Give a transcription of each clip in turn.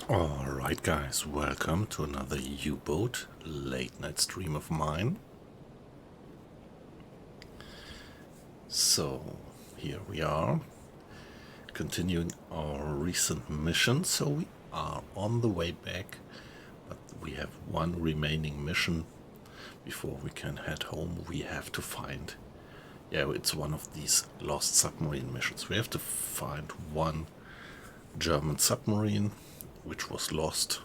Alright guys, welcome to another U-Boat late night stream of mine. So, here we are, continuing our recent mission. So we are on the way back, but we have one remaining mission before we can head home. We have to find, it's one of these lost submarine missions. We have to find one German submarine which was lost,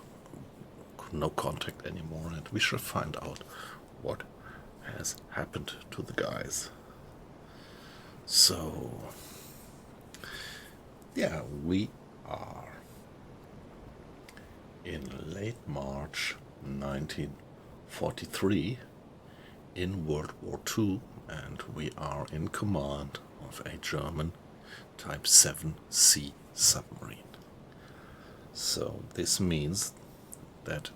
no contact anymore, and we shall find out what has happened to the guys. So, we are in late March 1943 in World War II, and we are in command of a German Type 7C submarine. So this means that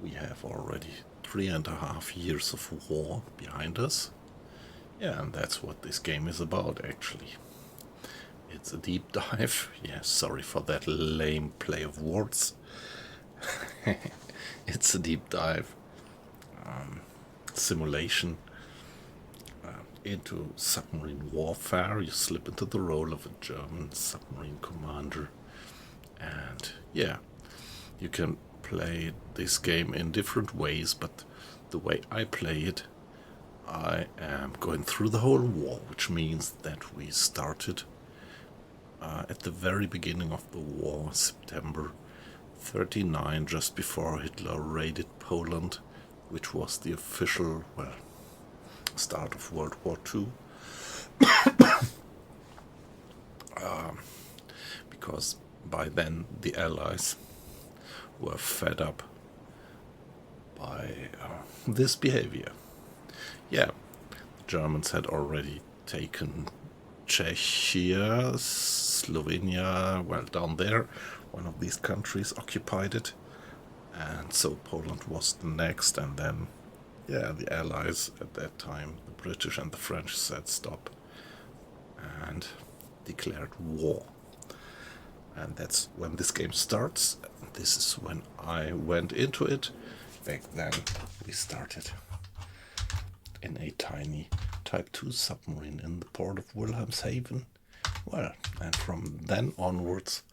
we have already 3.5 years of war behind us. Yeah, and that's what this game is about, actually. It's a deep dive. Yeah, sorry for that lame play of words. It's a deep dive simulation into submarine warfare. You slip into the role of a German submarine commander. And yeah, you can play this game in different ways, but the way I play it, I am going through the whole war, which means that we started at the very beginning of the war, September 39, just before Hitler raided Poland, which was the official, start of World War II. Because by then the Allies were fed up by this behavior. Yeah, the Germans had already taken Czechia, Slovenia, down there, one of these countries occupied it, and so Poland was the next, and then, the Allies at that time, the British and the French, said stop and declared war. And that's when this game starts. This is when I went into it. Back then, we started in a tiny Type 2 submarine in the port of Wilhelmshaven. Well, and from then onwards,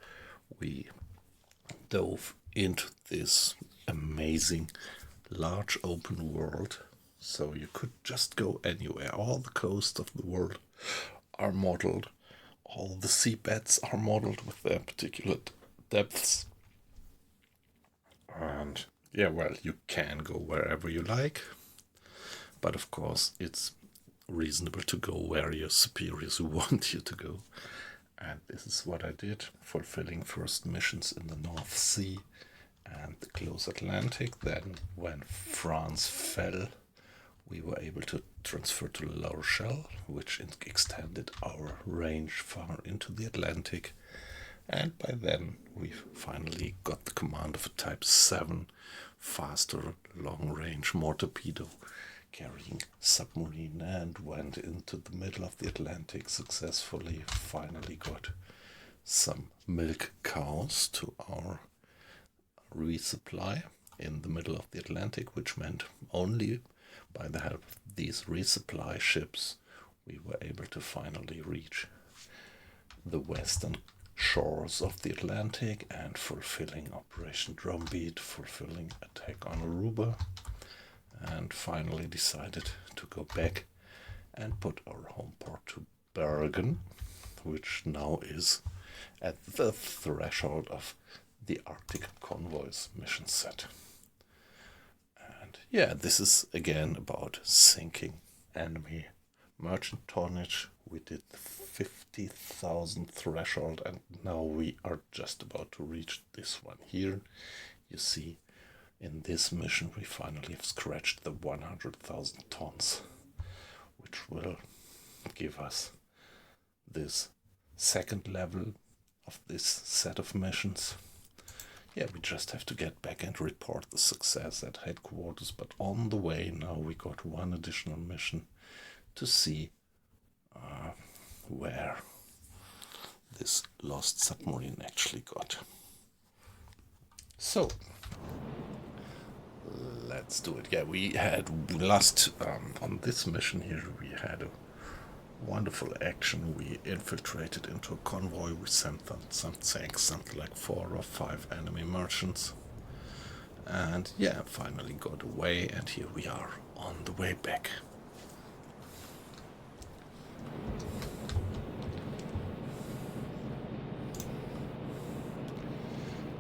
we dove into this amazing large open world. So you could just go anywhere. All the coasts of the world are modeled. All the seabeds are modeled with their particular depths. And you can go wherever you like. But of course, it's reasonable to go where your superiors want you to go. And this is what I did, fulfilling first missions in the North Sea and the close Atlantic. Then, when France fell, we were able to transfer to La Rochelle, which extended our range far into the Atlantic. And by then, we finally got the command of a Type 7 faster long-range torpedo carrying submarine, and went into the middle of the Atlantic successfully. Finally got some milk cows to our resupply in the middle of the Atlantic, which meant only by the help of these resupply ships we were able to finally reach the western shores of the Atlantic and fulfilling Operation Drumbeat, fulfilling attack on Aruba, and finally decided to go back and put our home port to Bergen, which now is at the threshold of the Arctic Convoys mission set. And this is again about sinking enemy merchant tonnage. We did the 50,000 threshold, and now we are just about to reach this one here. You see, in this mission we finally have scratched the 100,000 tons, which will give us this second level of this set of missions. We just have to get back and report the success at headquarters, but on the way now we got one additional mission to see where this lost submarine actually got. So, let's do it. Yeah, we had last on this mission here. We had a wonderful action. We infiltrated into a convoy. We sent something like 4 or 5 enemy merchants, and yeah, finally got away. And here we are on the way back.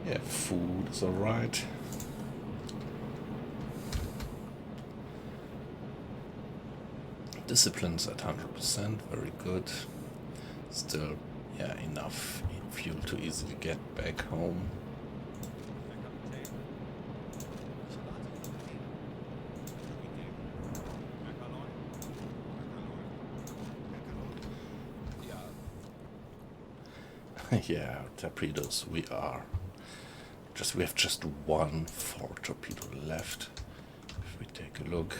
Yeah, food is alright. Discipline's at 100%, very good. Still, yeah, enough fuel to easily get back home. Yeah, torpedoes, we have just 1 4 torpedo left. If we take a look,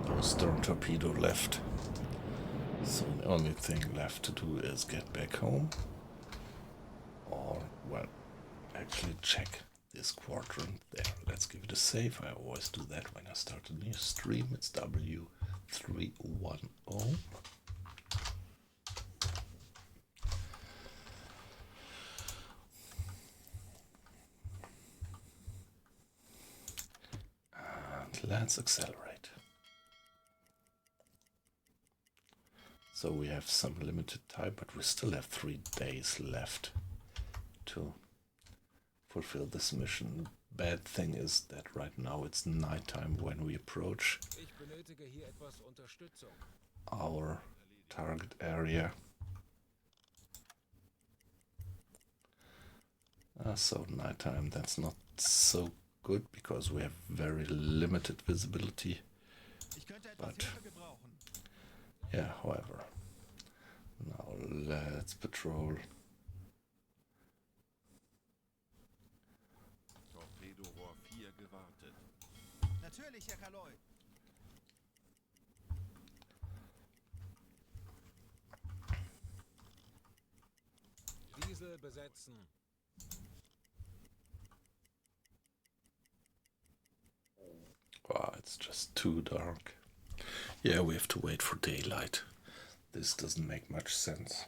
no stern torpedo left. So the only thing left to do is get back home, or, well, actually check this quadrant there. Let's give it a save. I always do that when I start a new stream. It's W310. Let's accelerate. So we have some limited time, but we still have 3 days left to fulfill this mission. Bad thing is that right now it's nighttime when we approach our target area. So nighttime, that's not so good because we have very limited visibility. But yeah, however, now let's patrol. Torpedorohr 4 gewartet. Natürlich, Herr Kaloy. Diesel besetzen. Oh, it's just too dark. Yeah, we have to wait for daylight. This doesn't make much sense.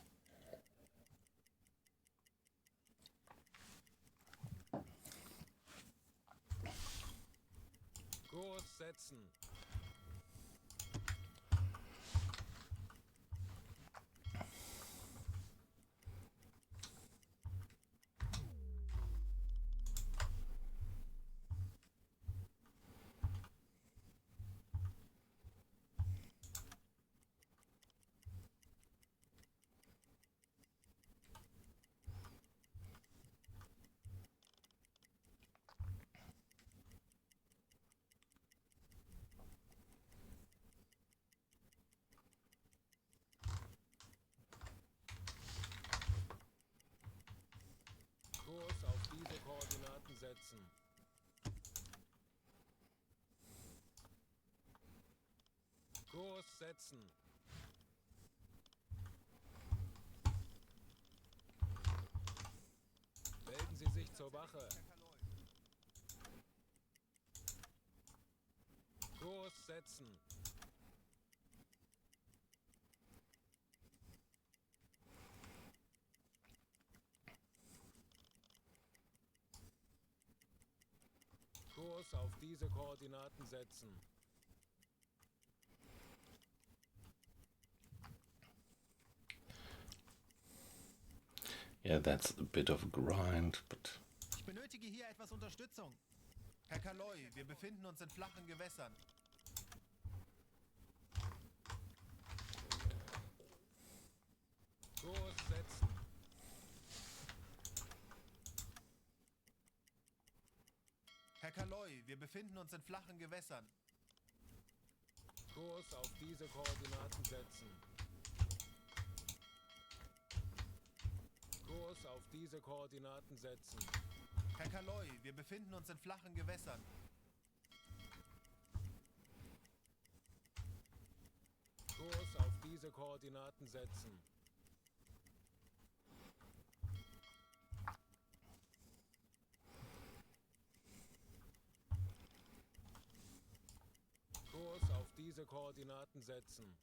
Kurs setzen. Kurs auf diese Koordinaten setzen. Kurs setzen. Melden Sie sich zur Wache. Kurs setzen. Kurs auf diese Koordinaten setzen. Yeah, that's a bit of a grind, but Ich benötige hier etwas Unterstützung. Herr Kaloy, wir befinden uns in flachen Gewässern. Kurs setzen. Herr Kaloy, wir befinden uns in flachen Gewässern. Kurs auf diese Koordinaten setzen. Kurs auf diese Koordinaten setzen. Herr Kaloy, wir befinden uns in flachen Gewässern. Kurs auf diese Koordinaten setzen. diese Koordinaten setzen.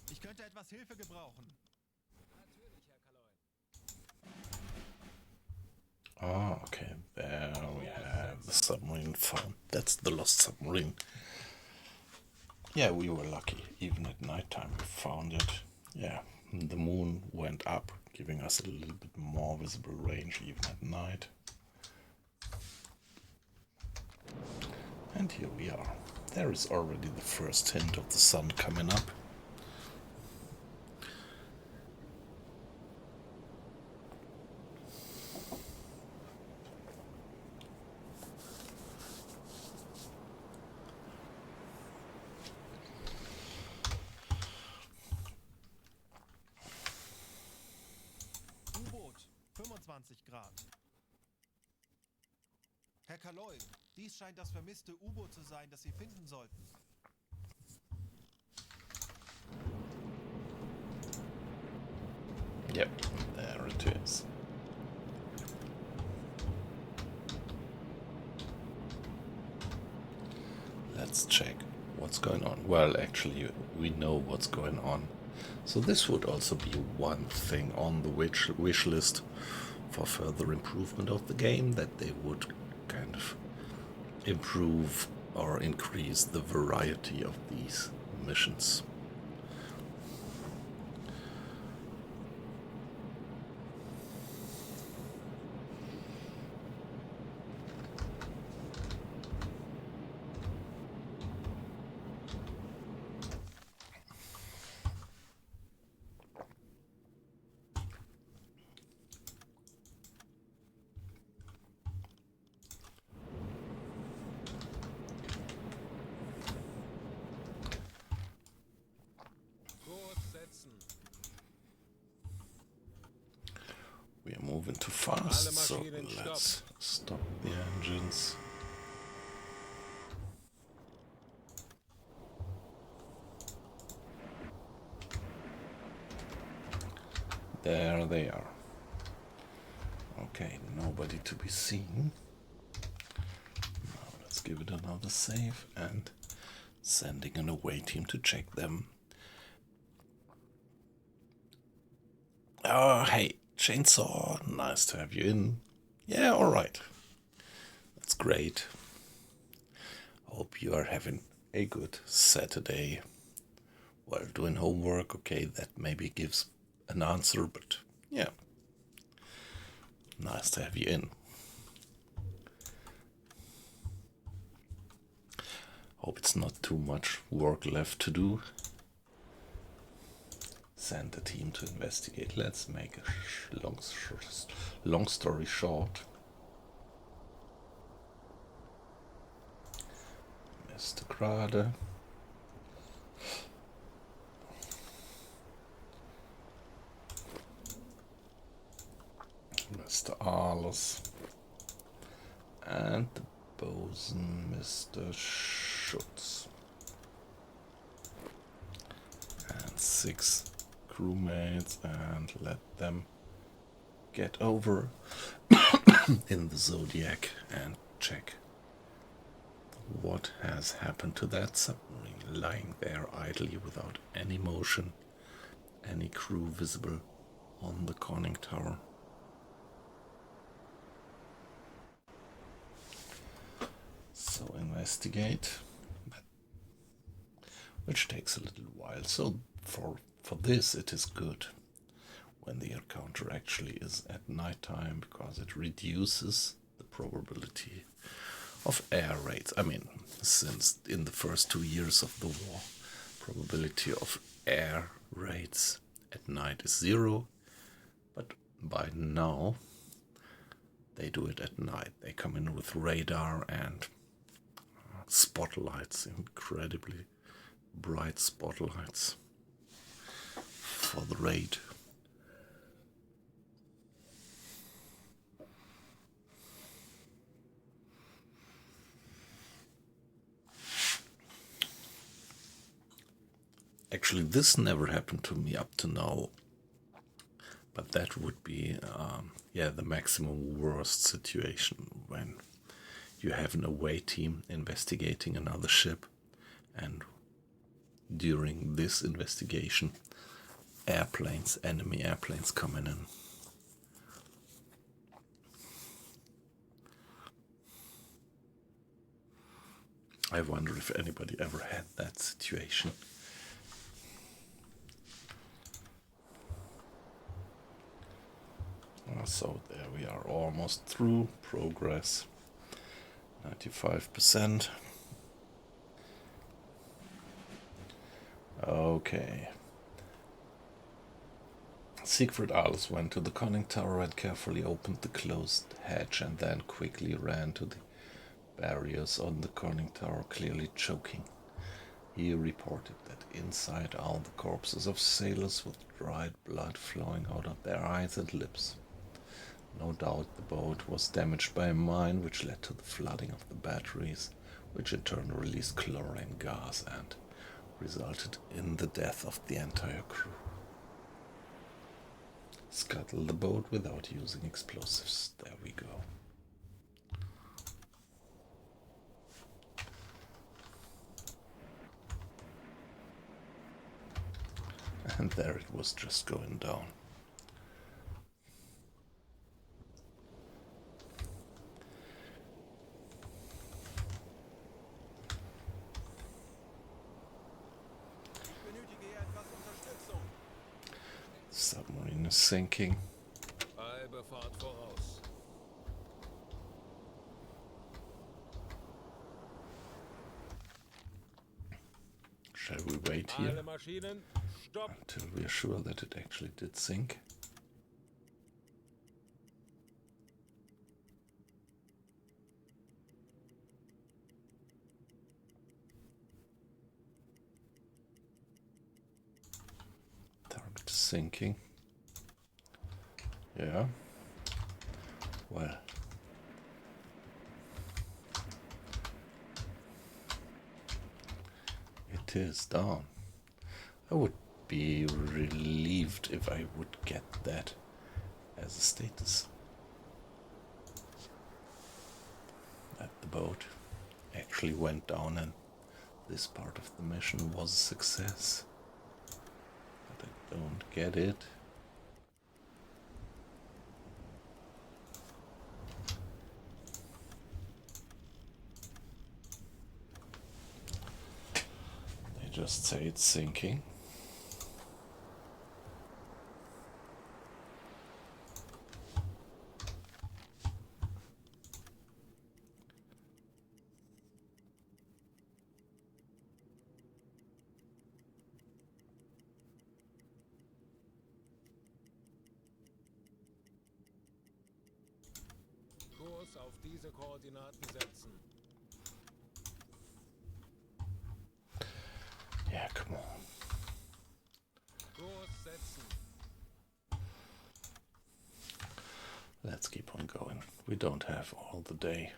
Ich könnte etwas Hilfe gebrauchen. Natürlich, Herr Kaloy. Ah, okay. There we have the submarine found. That's the lost submarine. Yeah, we were lucky. Even at nighttime we found it. Yeah, the moon went up, giving us a little bit more visible range even at night. And here we are. There is already the first hint of the sun coming up. U-Boot, 25 Grad. Herr Kaloy, dies scheint das vermisste U-Boot zu sein, das Sie finden sollten. Yep, there it is. Let's check what's going on. Well, actually, we know what's going on. So this would also be one thing on the wish list for further improvement of the game, that they would kind of improve or increase the variety of these missions. Kurs setzen. We are moving too fast, so let's stop the engines. There they are. Okay, nobody to be seen. Now let's give it another save and sending an away team to check them. Oh, hey, Chainsaw, nice to have you in. Yeah, alright. That's great. Hope you are having a good Saturday while doing homework. Okay, that maybe gives an answer, but yeah. Nice to have you in. Hope it's not too much work left to do. Send a team to investigate. Let's make a long story short. Mr. Grade. Mr. Arles. And the bosun, Mr. Schutz. And 6 crewmates, and let them get over in the Zodiac and check what has happened to that submarine lying there idly without any motion, any crew visible on the conning tower. So investigate, which takes a little while. So for this it is good when the encounter actually is at nighttime, because it reduces the probability of air raids. I mean, since in the first 2 years of the war, probability of air raids at night is 0, but by now they do it at night. They come in with radar and spotlights, incredibly bright spotlights for the raid. Actually, this never happened to me up to now, But that would be, yeah, the maximum worst situation when you have an away team investigating another ship, and during this investigation, enemy airplanes coming in. I wonder if anybody ever had that situation. So there we are, almost through. Progress 95%. Okay. Siegfried Alice went to the conning tower and carefully opened the closed hatch and then quickly ran to the barriers on the conning tower, clearly choking. He reported that inside are the corpses of sailors with dried blood flowing out of their eyes and lips. No doubt the boat was damaged by a mine which led to the flooding of the batteries, which in turn released chlorine gas and resulted in the death of the entire crew. Scuttle the boat without using explosives. There we go. And there it was, just going down. Submarine is sinking. Halbe Fahrt voraus. Shall we wait here Alle Maschinen, stopp! until we are sure that it actually did sink? Target sinking. Yeah. Well. It is down. I would be relieved if I would get that as a status. That the boat actually went down and this part of the mission was a success. But I don't get it. They just say it's sinking. Kurs auf diese Koordinaten setzen. Yeah, come on. Kurs setzen. Let's keep on going. We don't have all the day.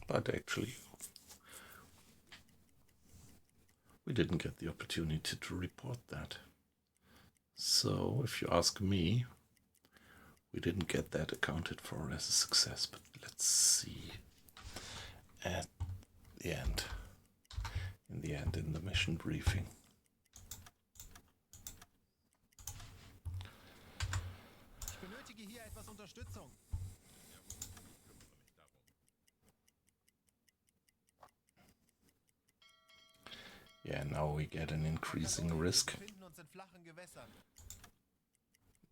But actually, we didn't get the opportunity to report that. So, if you ask me, we didn't get that accounted for as a success. But let's see at the end. In the mission briefing. Ich benötige hier etwas Unterstützung. Yeah, now we get an increasing risk Wir befinden uns in flachen Gewässern.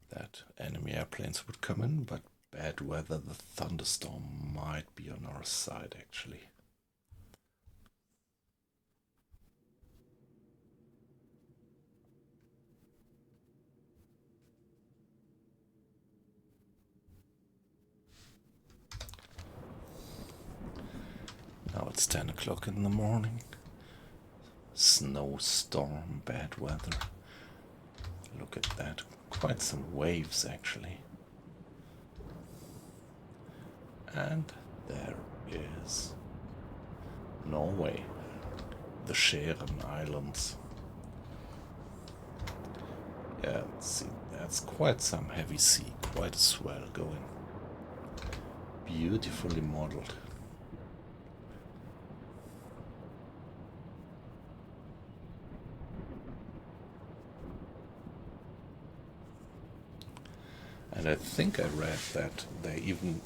that enemy airplanes would come in, but bad weather, the thunderstorm might be on our side actually. Now it's 10 o'clock in the morning. Snowstorm, bad weather. Look at that. Quite some waves actually. And there is Norway. the Scheren Islands. Yeah, see, that's quite some heavy sea, quite a swell going. Beautifully modeled. And I think I read that they even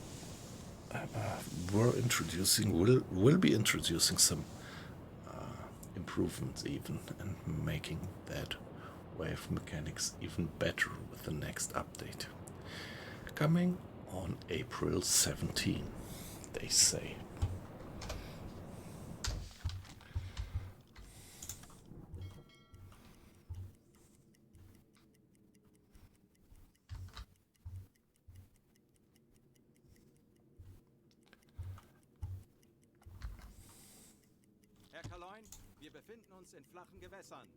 will be introducing some improvements even, and making that wave mechanics even better with the next update. Coming on April 17, they say. Herr Kaloin, wir befinden uns in flachen Gewässern.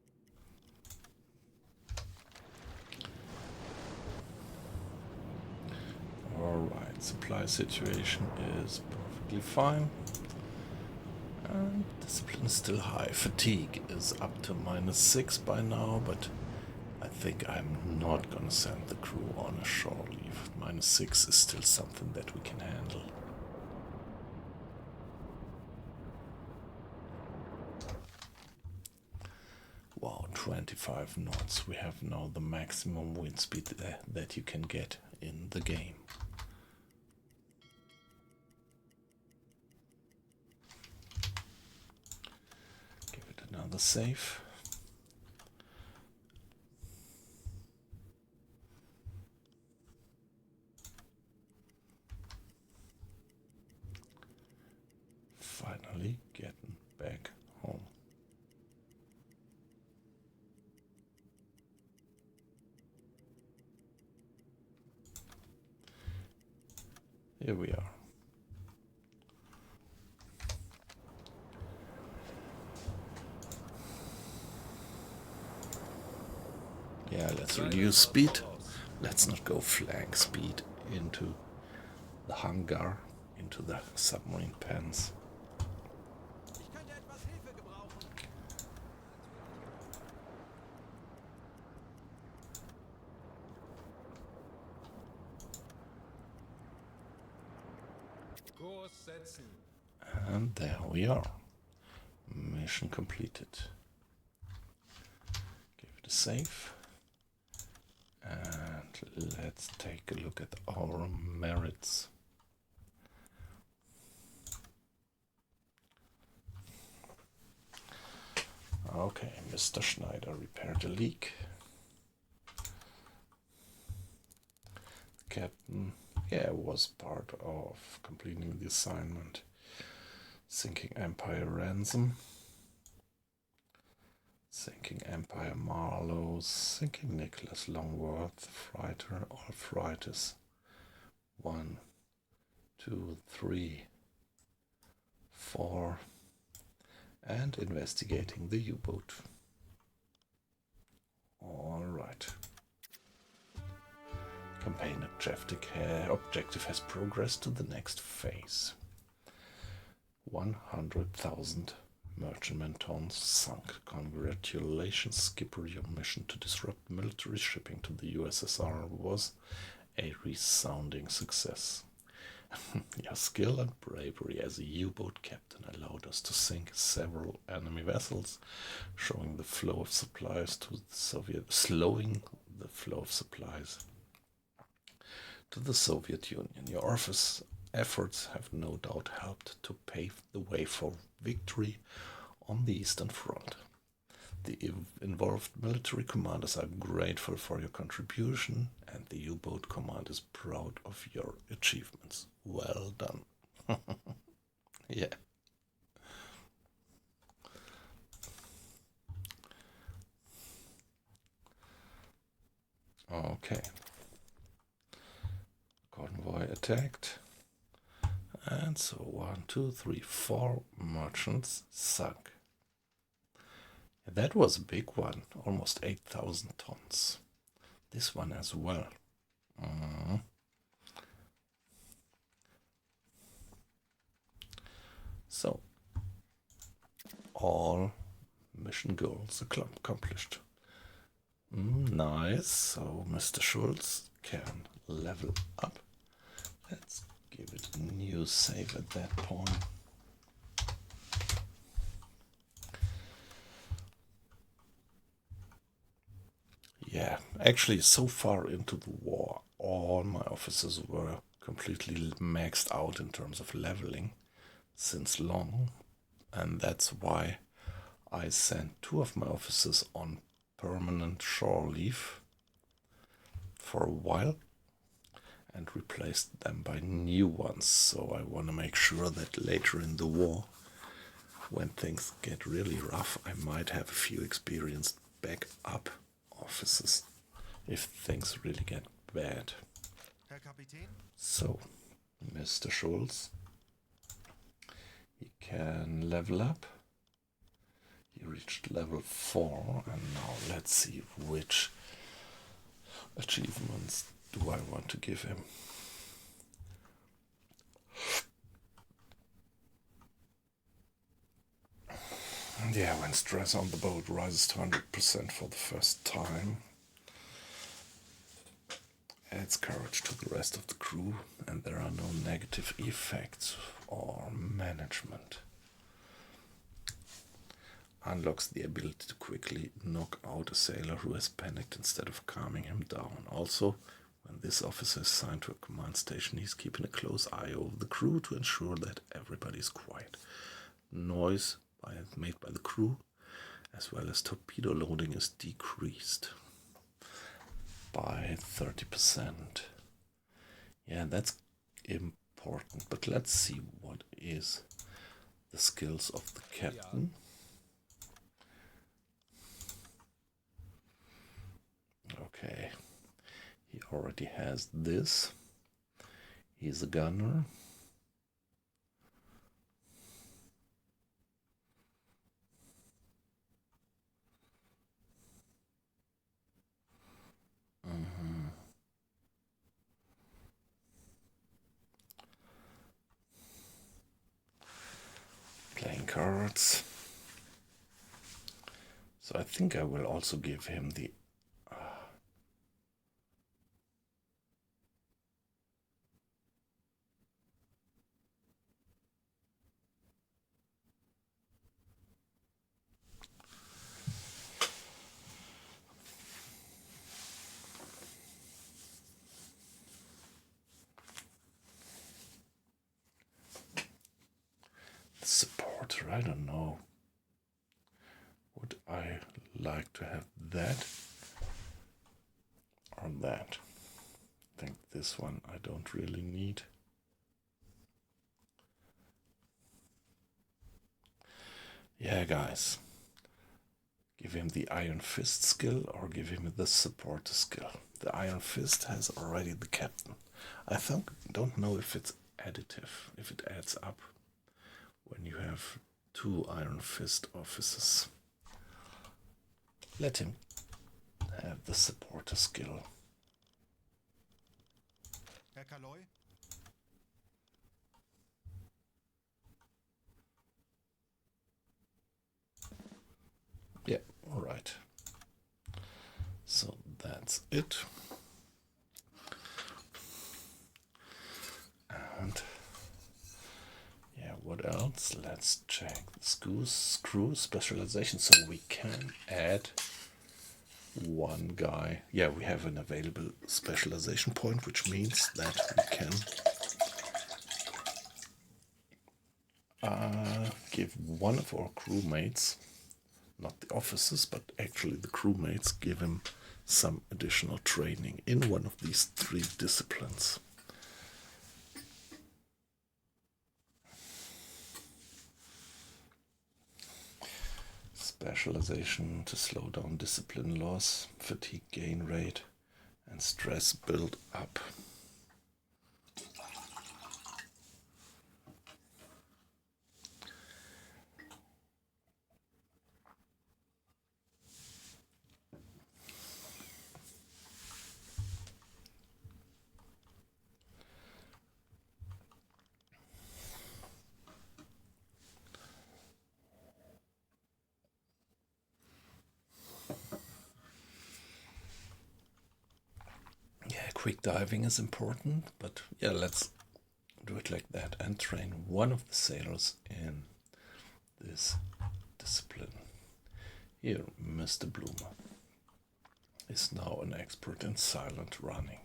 Alright, supply situation is perfectly fine. And discipline is still high. Fatigue is up to -6 by now, but I think I'm not gonna send the crew on a shore leave. -6 is still something that we can handle. Wow, 25 knots. We have now the maximum wind speed that you can get in the game. Give it another save. Finally getting back home. Here we are. Yeah, let's reduce speed. Let's not go flank speed into the hangar, into the submarine pens. Ich könnte etwas Hilfe gebrauchen. Kurs setzen. And there we are. Mission completed. Give it a save. And let's take a look at our merits. Okay, Mr. Schneider repaired the leak. Captain, yeah, was part of completing the assignment. Sinking Empire Ransom. Sinking Empire Marlowe. Sinking Nicholas Longworth. Freighter, all freighters. 1, 2, 3, 4. And investigating the U-boat. Alright. Campaign objective has progressed to the next phase. 100,000 merchantman tons sunk. Congratulations, Skipper. Your mission to disrupt military shipping to the USSR was a resounding success. Your skill and bravery as a U-boat captain allowed us to sink several enemy vessels, showing the flow of supplies to the slowing the flow of supplies to the Soviet Union. Your efforts have no doubt helped to pave the way for victory on the Eastern Front. The involved military commanders are grateful for your contribution, and the U-boat command is proud of your achievements. Well done. Yeah. Okay. Convoy attacked. And so 1, 2, 3, 4 merchants sunk. That was a big one, almost 8,000 tons. This one as well. So, all Mission goals accomplished. Nice. So Mr. Schultz can level up. Let's give it a new save at that point. Yeah, actually, so far into the war, all my officers were completely maxed out in terms of leveling since long, and that's why I sent 2 of my officers on permanent shore leave for a while and replaced them by new ones. So I want to make sure that later in the war, when things get really rough, I might have a few experienced backup officers if things really get bad. Herr Kapitän? So, Mr. Schultz, he can level up. He reached level 4, and now let's see which achievements do I want to give him. Yeah, when stress on the boat rises to 100% for the first time, adds courage to the rest of the crew, and there are no negative effects or management. Unlocks the ability to quickly knock out a sailor who has panicked instead of calming him down. Also, when this officer is assigned to a command station, he's keeping a close eye over the crew to ensure that everybody is quiet. Noise made by the crew, as well as torpedo loading, is decreased by 30%. Yeah, that's important, but let's see what is the skills of the captain. Okay, he already has this. He's a gunner. Playing cards. So I think I will also give him the supporter. I don't know. Would I like to have that or that? I think this one I don't really need. Yeah, guys. Give him the Iron Fist skill or give him the supporter skill. The Iron Fist has already the captain. I don't know if it's additive, if it adds up when you have 2 Iron Fist officers. Let him have the supporter skill. Herr Kaloy? Yeah, all right. So that's it. And yeah, what else? Let's check the screw specialization. So we can add 1 guy. Yeah, we have an available specialization point, which means that we can give one of our crewmates, not the officers, but actually the crewmates, give him some additional training in one of these 3 disciplines. Specialization to slow down discipline loss, fatigue gain rate, and stress build up. quick diving is important, but yeah, let's do it like that and train one of the sailors in this discipline. Here, Mr. Bloomer is now an expert in silent running.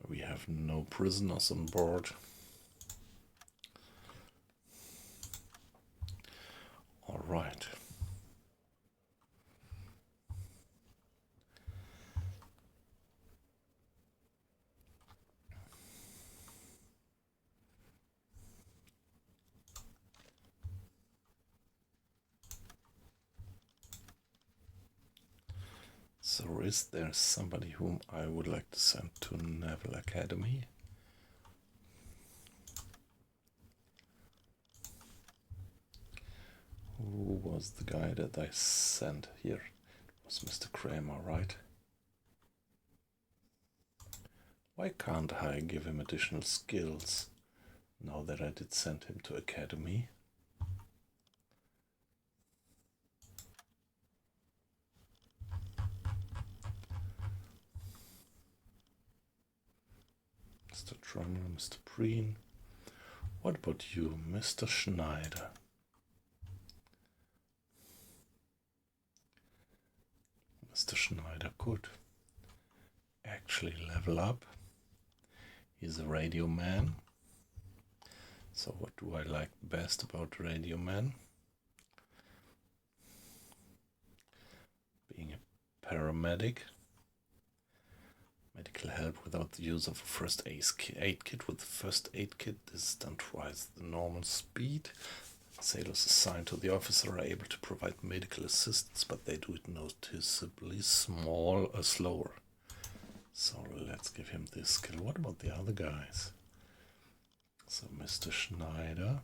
We have no prisoners on board. All right. So is there somebody whom I would like to send to Naval Academy? Who was the guy that I sent here? It was Mr. Kramer, right? Why can't I give him additional skills now that I did send him to Academy? Mr. Drummer, Mr. Breen. What about you, Mr. Schneider? Mr. Schneider could actually level up. He's a radio man. So what do I like best about radio man? Being a paramedic. Medical help without the use of a first aid kit. With the first aid kit, this is done twice the normal speed. Sailors assigned to the officer are able to provide medical assistance, but they do it noticeably slower. So let's give him this skill. What about the other guys? So Mr. Schneider,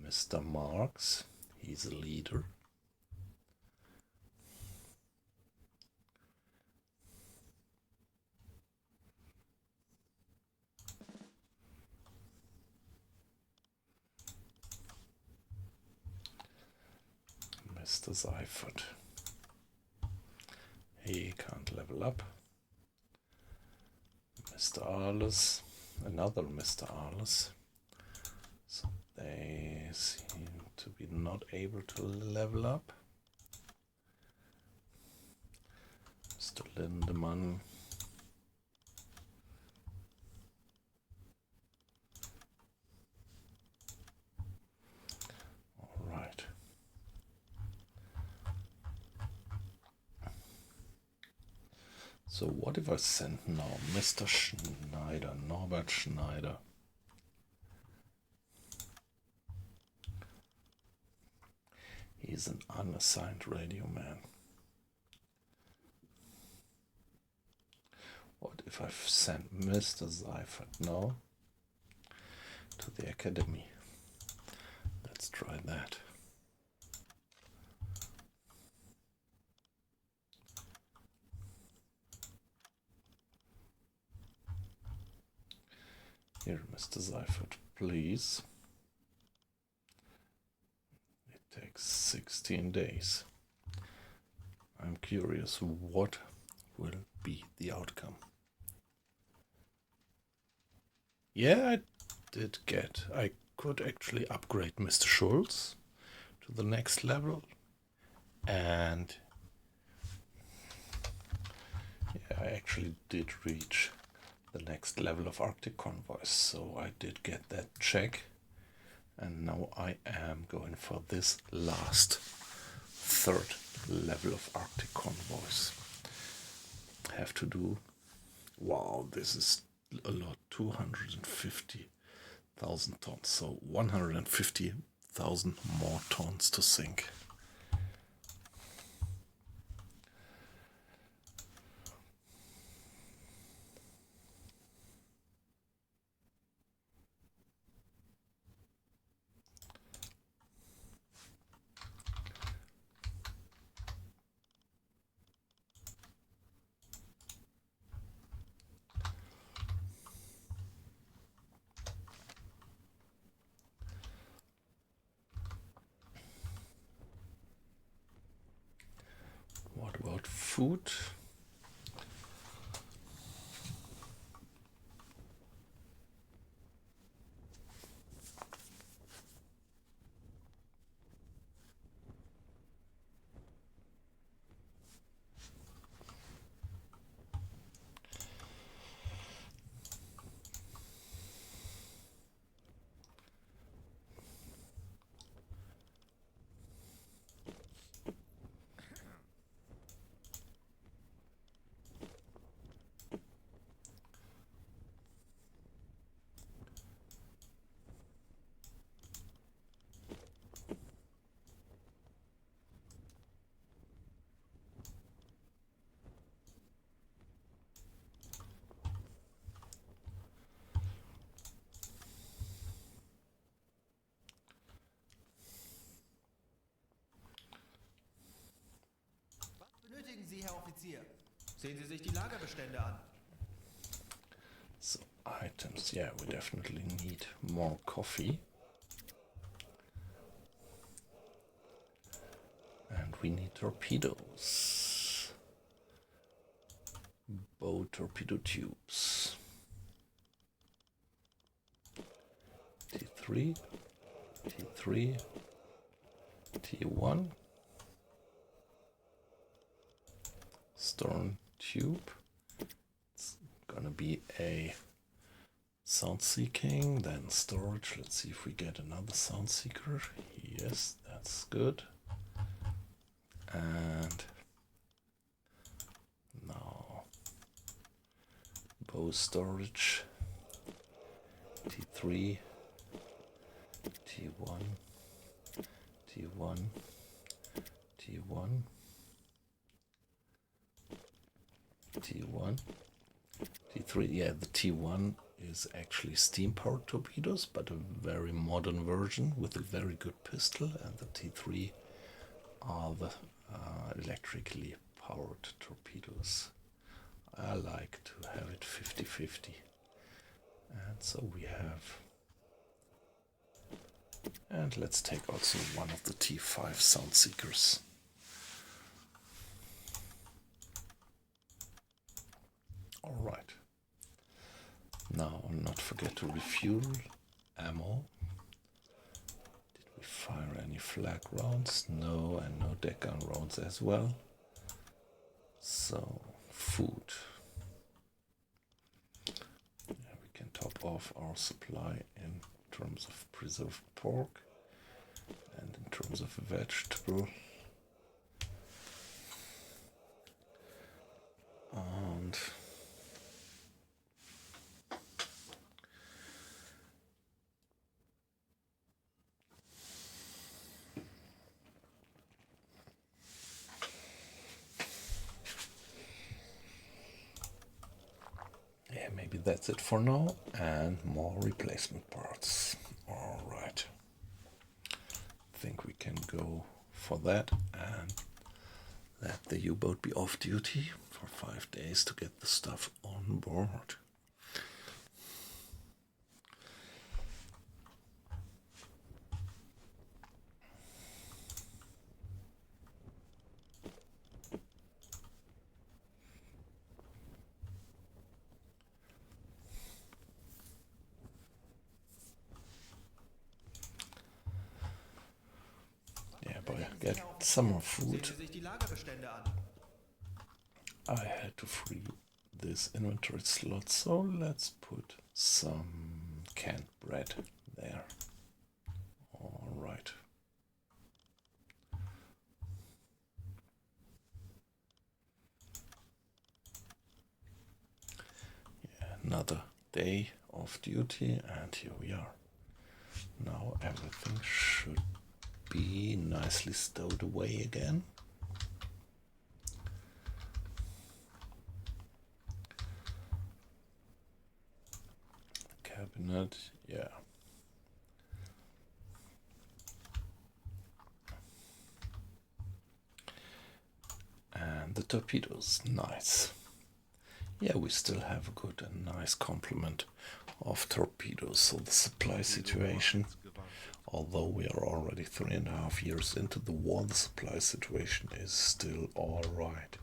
Mr. Marks, he's a leader. Mr. Seifert. He can't level up. Mr. Arles, another Mr. Arles. So they seem to be not able to level up. Mr. Lindemann. All right. So what if I send now Mr. Schneider, Norbert Schneider? He's an unassigned radio man. What if I send Mr. Seifert now to the academy? Let's try that. Here, Mr. Seifert, please. It takes 16 days. I'm curious what will be the outcome. Yeah, I could actually upgrade Mr. Schultz to the next level. And yeah, I actually did reach the next level of Arctic Convoys, so I did get that check, and now I am going for this last third level of Arctic Convoys. Have to do, wow, this is a lot, 250,000 tons, so 150,000 more tons to sink. about food. Was benötigen Sie, Herr Offizier? Sehen Sie sich die Lagerbestände an. So, items, yeah, we definitely need more coffee. And we need torpedoes. Bow torpedo tubes. T3, T3, T1. Storm tube. It's gonna be a sound seeking, then storage. Let's see if we get another sound seeker. Yes, that's good. And now bow storage. T3, T1, T1, T1, T1, T3. Yeah, the T1 is actually steam-powered torpedoes, but a very modern version with a very good pistol, and the T3 are the electrically powered torpedoes. I like to have it 50-50. And so we have, and let's take also one of the T5 sound seekers. All right. Now, not forget to refuel ammo. Did we fire any flag rounds? No, and no deck gun rounds as well. So, food. Yeah, we can top off our supply in terms of preserved pork and in terms of vegetable. And yeah, maybe that's it for now, and more replacement parts. All right. I think we can go for that and let the U-boat be off duty for 5 days to get the stuff on board. Yeah, but get some more food. Sehen Sie sich die Lagerbestände an. I had to free this inventory slot, so let's put some canned bread there. All right. Yeah, another day of duty, and here we are. Now everything should be nicely stowed away again. Cabinet, yeah. And the torpedoes, nice. Yeah, we still have a good and nice complement of torpedoes. So the supply situation, although we are already 3.5 years into the war, the supply situation is still all right.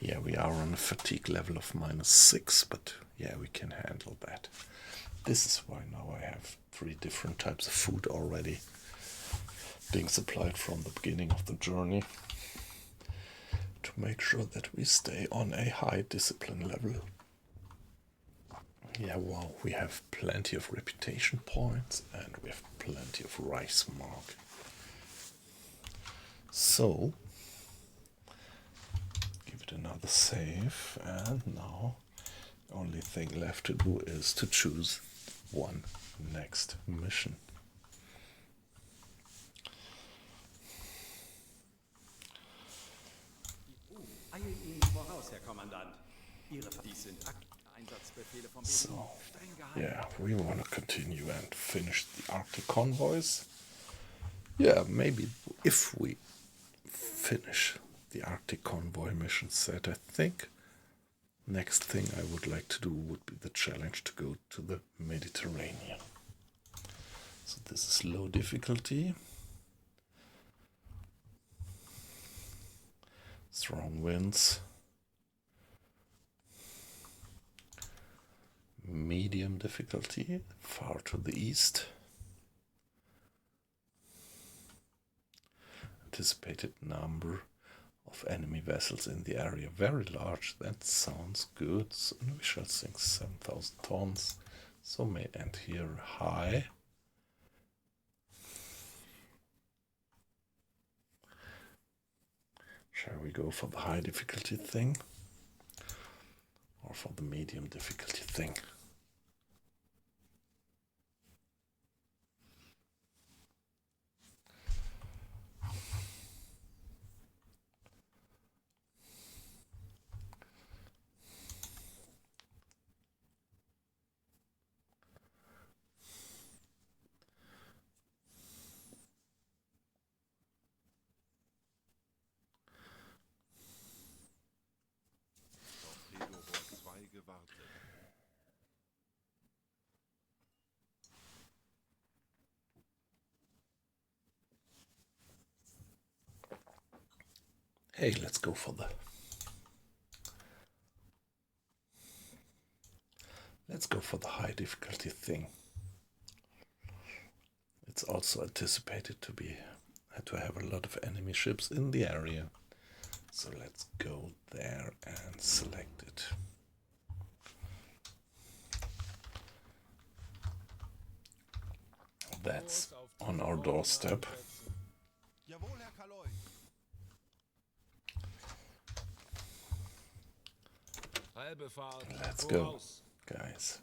Yeah, we are on a fatigue level of -6, but yeah, we can handle that. This is why now I have 3 different types of food already being supplied from the beginning of the journey to make sure that we stay on a high discipline level. Yeah, well, we have plenty of reputation points and we have plenty of rice mark. So, give it another save, and now the only thing left to do is to choose one next mission. Eilen Ihnen voraus, Herr Kommandant. Dies sind Einsatzbefehle vom So, BD. Streng geheim. yeah, we want to continue and finish the Arctic convoys. Yeah, maybe if we finish the Arctic convoy mission set, I think next thing I would like to do would be the challenge to go to the Mediterranean. So this is low difficulty. Strong winds. Medium difficulty, far to the east. Anticipated number of enemy vessels in the area, very large. That sounds good. So we shall sink 7,000 tons. So may end here high. Shall we go for the high difficulty thing or for the medium difficulty thing? Torpedoboot 2 gewartet. Hey, let's go for the... Let's go for the high difficulty thing. It's also anticipated to have a lot of enemy ships in the area. So let's go there and select it. That's on our doorstep. Jawohl, Herr Kaloi. Halbe Fahrt Let's go, voraus. guys.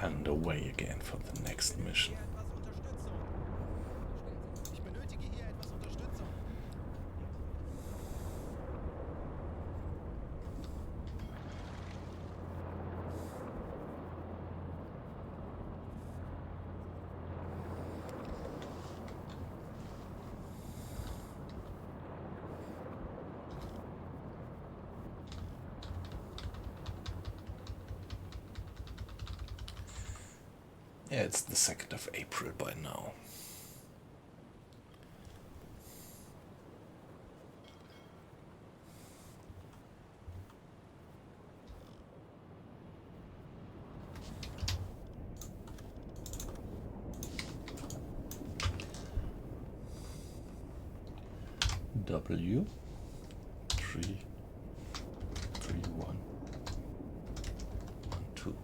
And away again for the next mission. Ich benötige hier etwas Unterstützung. Yeah, it's the 2nd of April by now. W 3 3 1 1 2.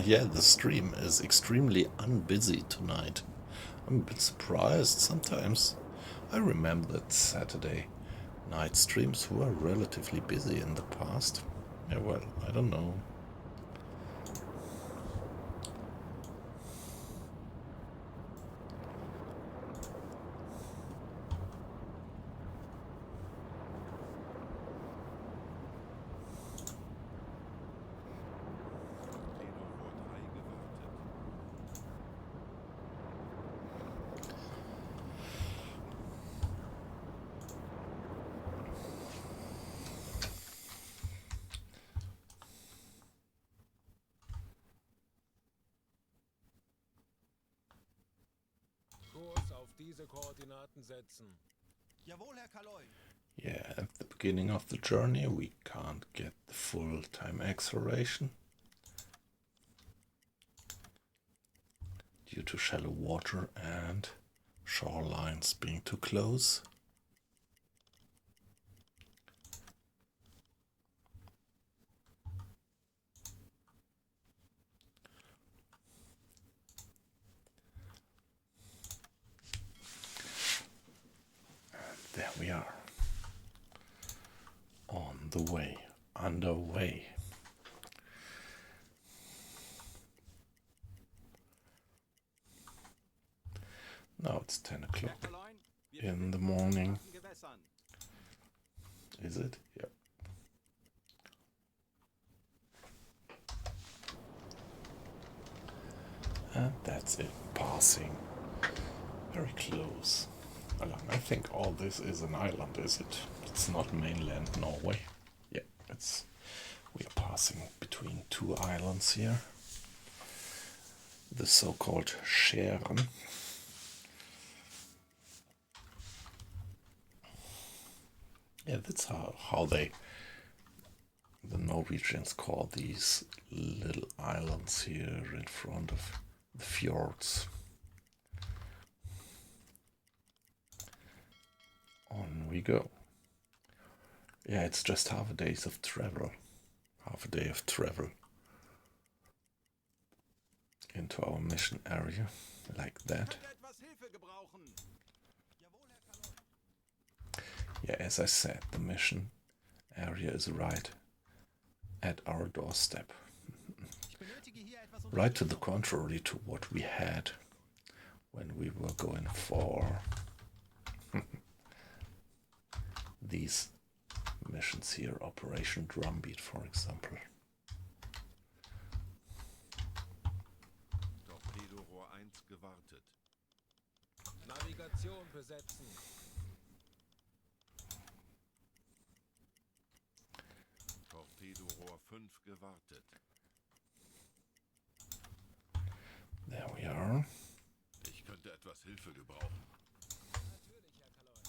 Yeah, the stream is extremely unbusy tonight. I'm a bit surprised sometimes. I remember that Saturday night streams were relatively busy in the past. Yeah, well, I don't know. Torpedoboot 3 gewartet. auf diese Koordinaten setzen. Jawohl, Herr Kaloy. Yeah, at the beginning of the journey we can't get the full time acceleration due to shallow water and shorelines being too close. And there we are. On the way, underway. Now it's 10 Herr o'clock Kaloy, wir in the befinden uns in morning. flachen Gewässern. Is it? Yep. And that's it, passing very close along. I think all this is an island, is it? It's not mainland Norway. Yeah, we are passing between two islands here. The so-called Skjæren. Yeah, that's how the Norwegians call these little islands here in front of the fjords. On we go. Yeah, it's just half a day of travel into our mission area, like that. Könnte etwas Hilfe gebrauchen. Jawohl, Herr Kaloy. Yeah, as I said, the mission area is right at our doorstep. Ich benötige hier etwas Right to the Unterstützung. contrary to what we had when we were going for these missions here, Operation Drumbeat, for example. Torpedorohr 1 gewartet. Navigation besetzen. Torpedorohr 5 gewartet. There we are. Ich könnte etwas Hilfe gebrauchen. Natürlich, Herr Kaloy.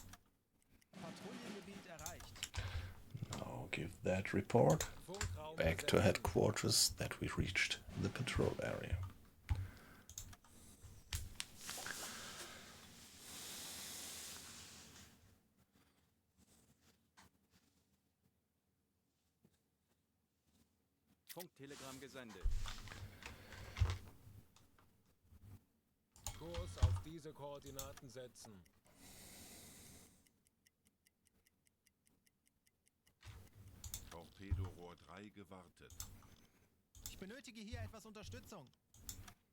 Patrouillengebiet erreicht. Now give that report Funkraum back to besetzen. headquarters that we reached the patrol area. Funktelegramm gesendet. Kurs auf diese Koordinaten setzen. Torpedorohr 3 gewartet. Ich benötige hier etwas Unterstützung.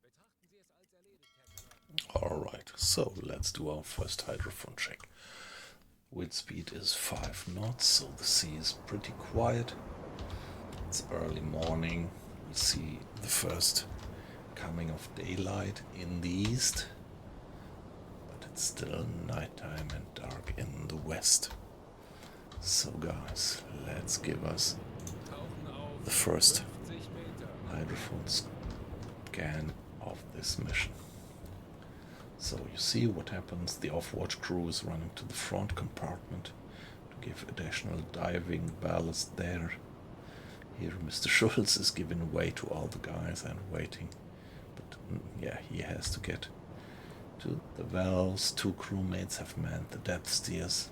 Betrachten Sie es als erledigt, Herr Kaloy. Alright, so let's do our first hydrophone check. Wind speed is 5 knots, so the sea is pretty quiet. It's early morning. We see the first coming of daylight in the east, but it's still nighttime and dark in the west. So guys, let's give us Tauchen auf. the first 50 Meter. hydrophone scan of this mission. So you see what happens. The off-watch crew is running to the front compartment to give additional diving ballast there. Here Mr. Schultz is giving way to all the guys and waiting. But yeah, he has to get to the valves. 2 crewmates have manned the depth steers.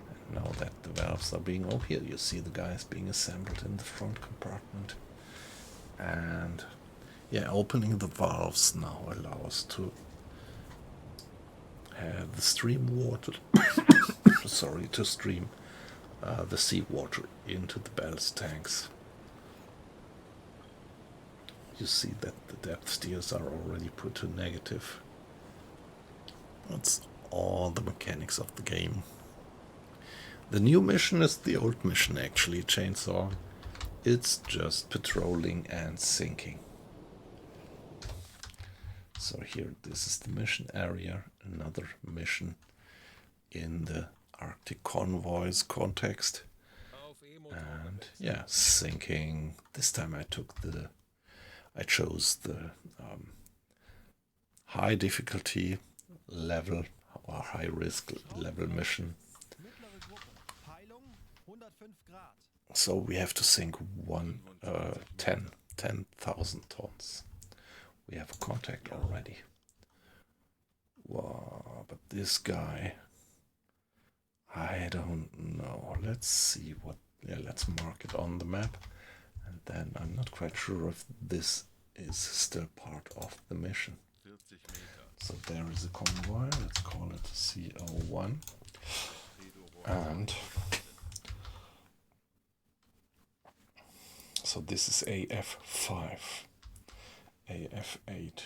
And now that the valves are being... Oh, here you see the guys being assembled in the front compartment. And yeah, opening the valves now allows to have the stream water to stream the seawater into the ballast tanks. You see that the depth steers are already put to negative. That's all the mechanics of the game. The new mission is the old mission actually, Chainsaw. It's just patrolling and sinking. So here, this is the mission area, another mission in the Arctic Convoys context. Auf E-Motor And wechseln. yeah, sinking. This time I chose the high difficulty level, our high risk level mission. Mittlere Gruppe. Peilung 105 Grad. So we have to sink 10,000 tons. We have a contact already. Wow, but this guy, I don't know. Let's see what, yeah, let's mark it on the map. And then I'm not quite sure if this is still part of the mission. 40 Meter. So there is a convoy, let's call it CO1. And so this is AF5, AF8.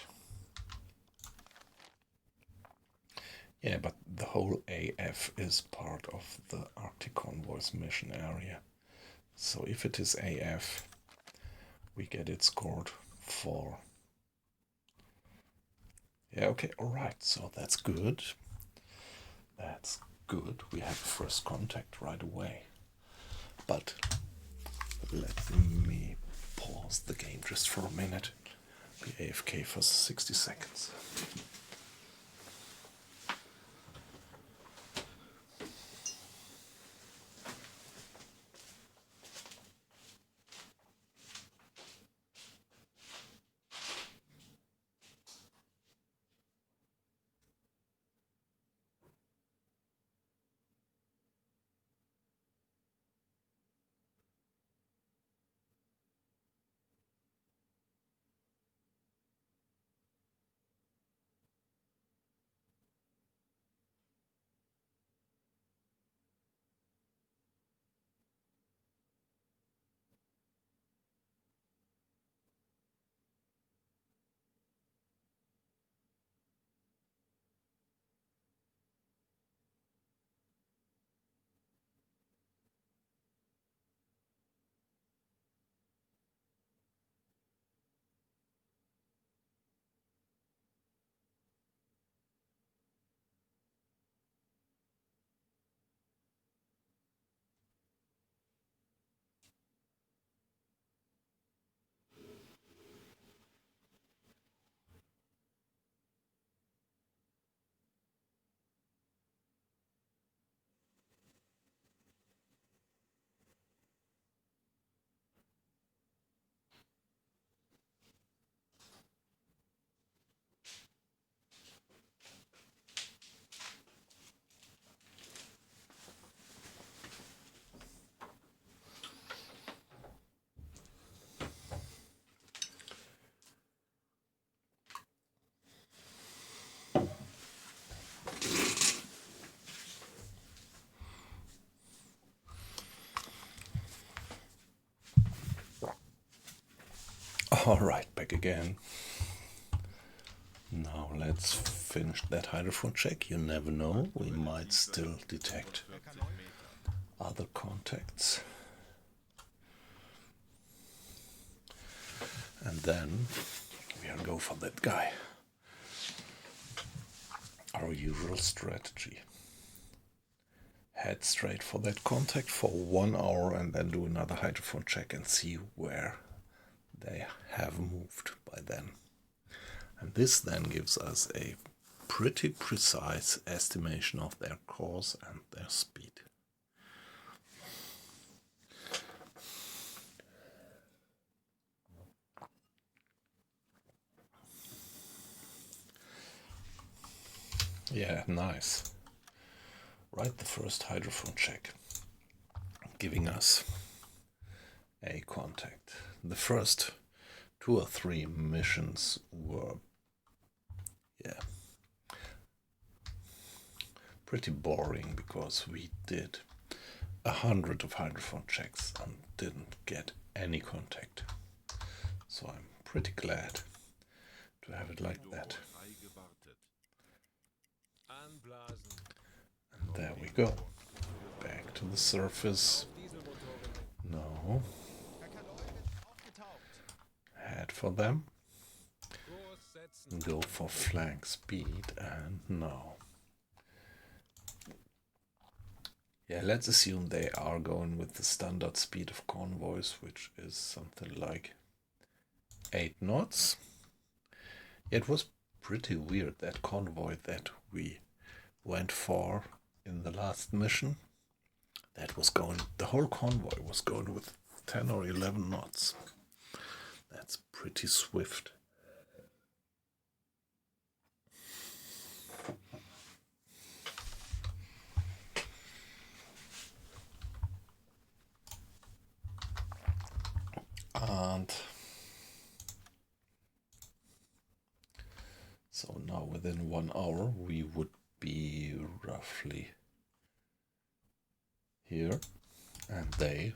Yeah, but the whole AF is part of the Arctic Convoys mission area. So if it is AF, we get it scored for. Yeah, okay, alright, so that's good. That's good. We have first contact right away. But let me pause the game just for a minute. Be AFK for 60 seconds. Alright, back again. Now let's finish that hydrophone check. You never know, we might still detect other contacts. And then we'll go for that guy. Our usual strategy. Head straight for that contact for 1 hour and then do another hydrophone check and see where they have moved by then. And this then gives us a pretty precise estimation of their course and their speed. Yeah, nice. Right, the first hydrophone check, giving us a contact. The first 2 or 3 missions were, yeah, pretty boring because we did 100 of hydrophone checks and didn't get any contact. So I'm pretty glad to have it like that. Anblasen. And there we go. Back to the surface. No. Head for them. Kurs setzen. Go for flank speed and now. Yeah, let's assume they are going with the standard speed of convoys, which is something like 8 knots. It was pretty weird, that convoy that we went for in the last mission. That was going, the whole convoy was going with 10 or 11 knots. That's pretty swift. And so now within 1 hour we would be roughly here, and they,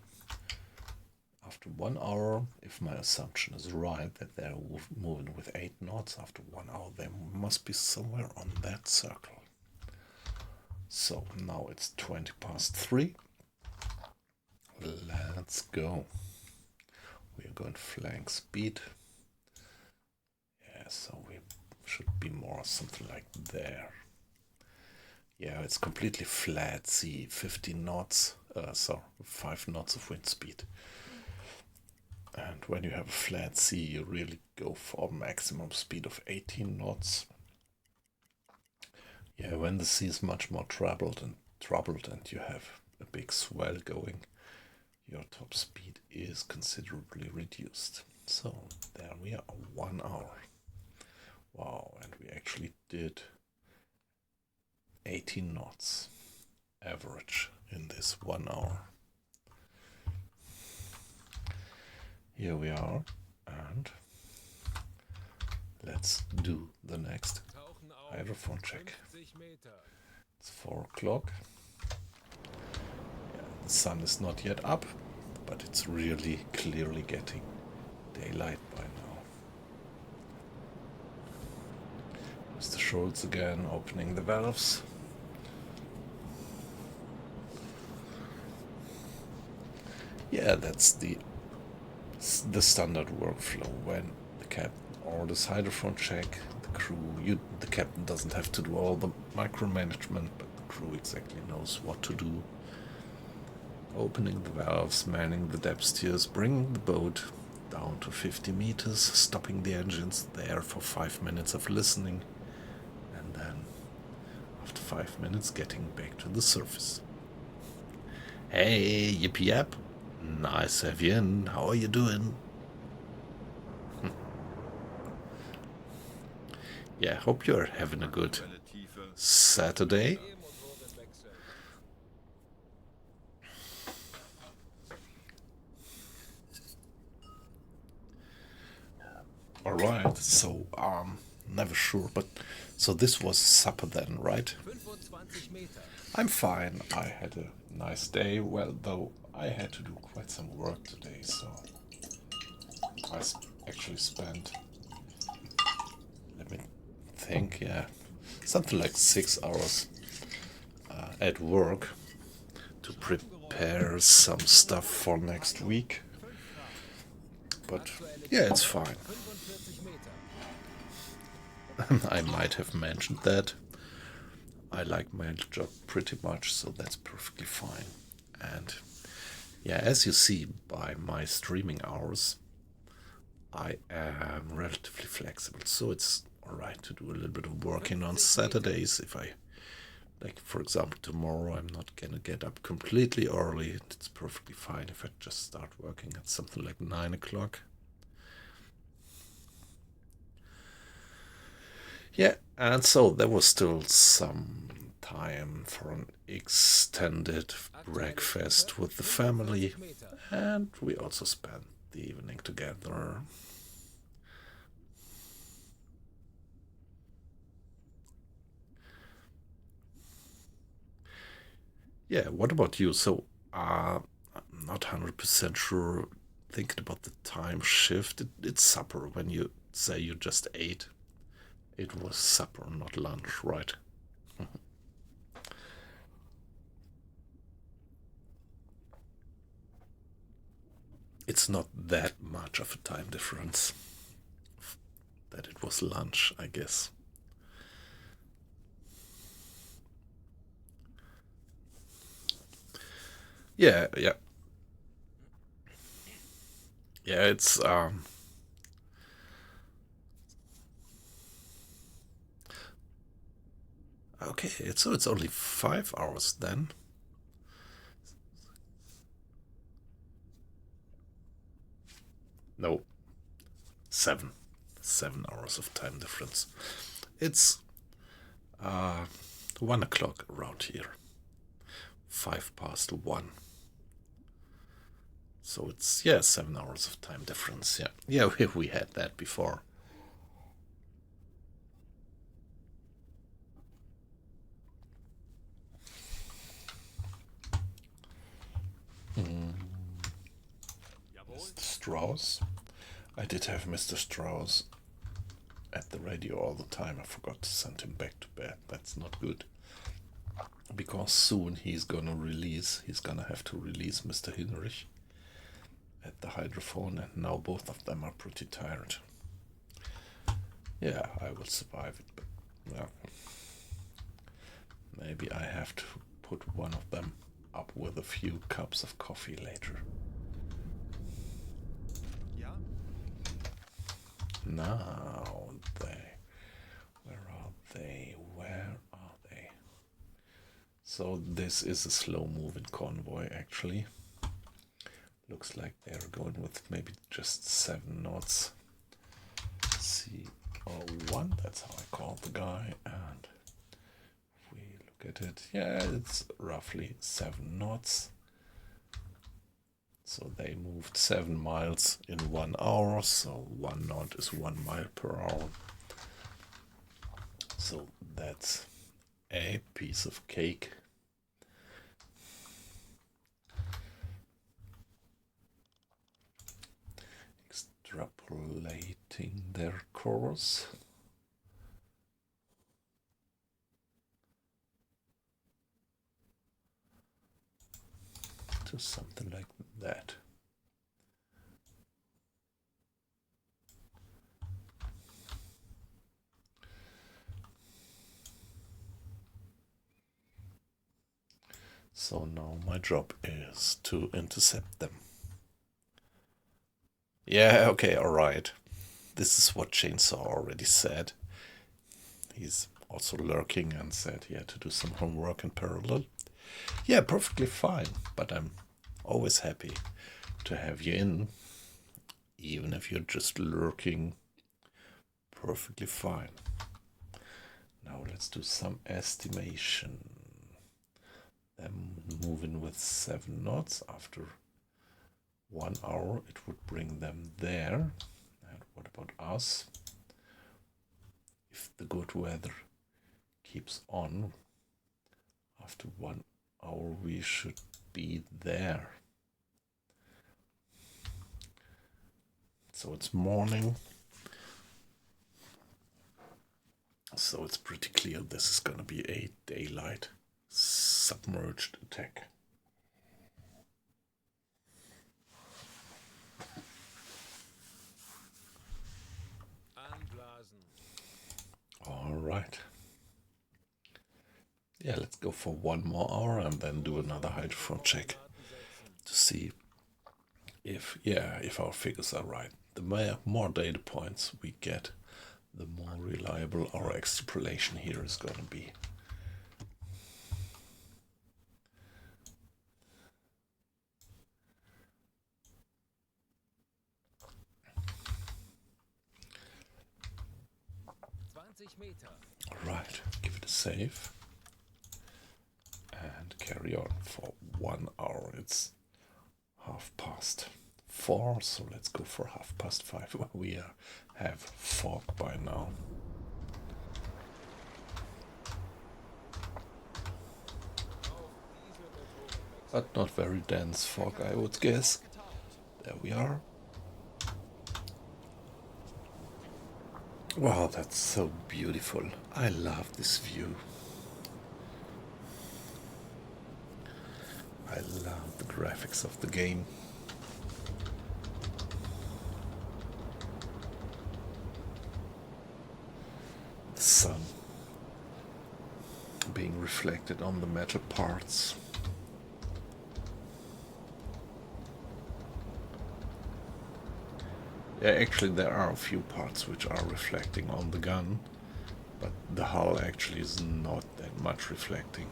after 1 hour, if my assumption is right that they're moving with 8 knots, after 1 hour they must be somewhere on that circle. So now it's 20 past 3. Let's go. We are going flank speed. Yeah, so we should be more something like there. Yeah, it's completely flat sea, 15 knots, so 5 knots of wind speed. And when you have a flat sea, you really go for maximum speed of 18 knots. Yeah, when the sea is much more troubled and you have a big swell going, your top speed is considerably reduced. So there we are, 1 hour. Wow, and we actually did 18 knots average in this 1 hour. Here we are, and let's do the next Tauchen auf. hydrophone check. 50 Meter. It's 4 o'clock. Yeah, the sun is not yet up, but it's really clearly getting daylight by now. Mr. Schultz again opening the valves. Yeah, that's the standard workflow when the captain orders hydrophone check. The captain doesn't have to do all the micromanagement, but the crew exactly knows what to do. Opening the valves, manning the depth steers, bringing the boat down to 50 meters, stopping the engines there for 5 minutes of listening, and then after 5 minutes getting back to the surface. Hey, yippee yap. Nice to have you in. How are you doing? Yeah, hope you're having a good Welle Tiefe. Saturday. E-Motoren wechseln. Alright, so never sure, but so this was supper then, right? 25 Meter. I'm fine. I had a nice day. Well, though I had to do quite some work today, so I actually spent, let me think, yeah, something like 6 hours at work to prepare some stuff for next week. But yeah, it's fine. 45 Meter. I might have mentioned that. I like my job pretty much, so that's perfectly fine. And yeah, as you see by my streaming hours, I am relatively flexible, so it's alright to do a little bit of working on Saturdays. If I, like for example tomorrow, I'm not gonna get up completely early. It's perfectly fine if I just start working at something like 9 o'clock. Yeah, and so there was still some time for an extended breakfast with the family, 45 Meter. and we also spent the evening together. Yeah, what about you? So, I'm not 100% sure, thinking about the time shift. It's supper. When you say you just ate, it was supper, not lunch, right? It's not that much of a time difference that it was lunch, I guess. Yeah, yeah. Yeah, it's Okay, so it's only 5 hours then. No, 7. 7 hours of time difference. It's 1 o'clock around here. 1:05. So it's, yeah, 7 hours of time difference. Yeah, yeah, we had that before. Mr. Strauss. I did have Mr. Strauss at the radio all the time. I forgot to send him back to bed. That's not good. Because soon he's gonna have to release Mr. Hinrich at the hydrophone, and now both of them are pretty tired. Yeah, I will survive it, but well, maybe I have to put one of them up with a few cups of coffee later. Ja? Now where are they? So this is a slow-moving convoy, actually. Looks like they're going with maybe just 7 knots. C01, that's how I call the guy. And if we look at it, yeah, it's roughly 7 knots. So they moved 7 miles in 1 hour, so 1 knot is 1 mile per hour. So that's a piece of cake. Extrapolating their course. To something like that. So now my job is to intercept them. Yeah, okay, alright. This is what Chainsaw already said. He's also lurking and said he had to do some homework in parallel. Yeah, perfectly fine, but I'm always happy to have you in, even if you're just lurking. Perfectly fine. Now let's do some estimation. Them moving with 7 knots after 1 hour, it would bring them there. And what about us? If the good weather keeps on, after 1 hour we should be there. So it's morning. So it's pretty clear this is gonna be a daylight submerged attack. Anblasen. All right. Yeah, let's go for 1 more hour and then do another hydrophone check to see if our figures are right. The more data points we get, the more reliable our extrapolation here is going to be. Alright, give it a save and carry on for 1 hour. It's 4:30, so let's go for 5:30. We have fog by now. But not very dense fog, I would guess. There we are. Wow, that's so beautiful. I love this view. I love the graphics of the game. The sun being reflected on the metal parts. Yeah, actually there are a few parts which are reflecting on the gun, but the hull actually is not that much reflecting,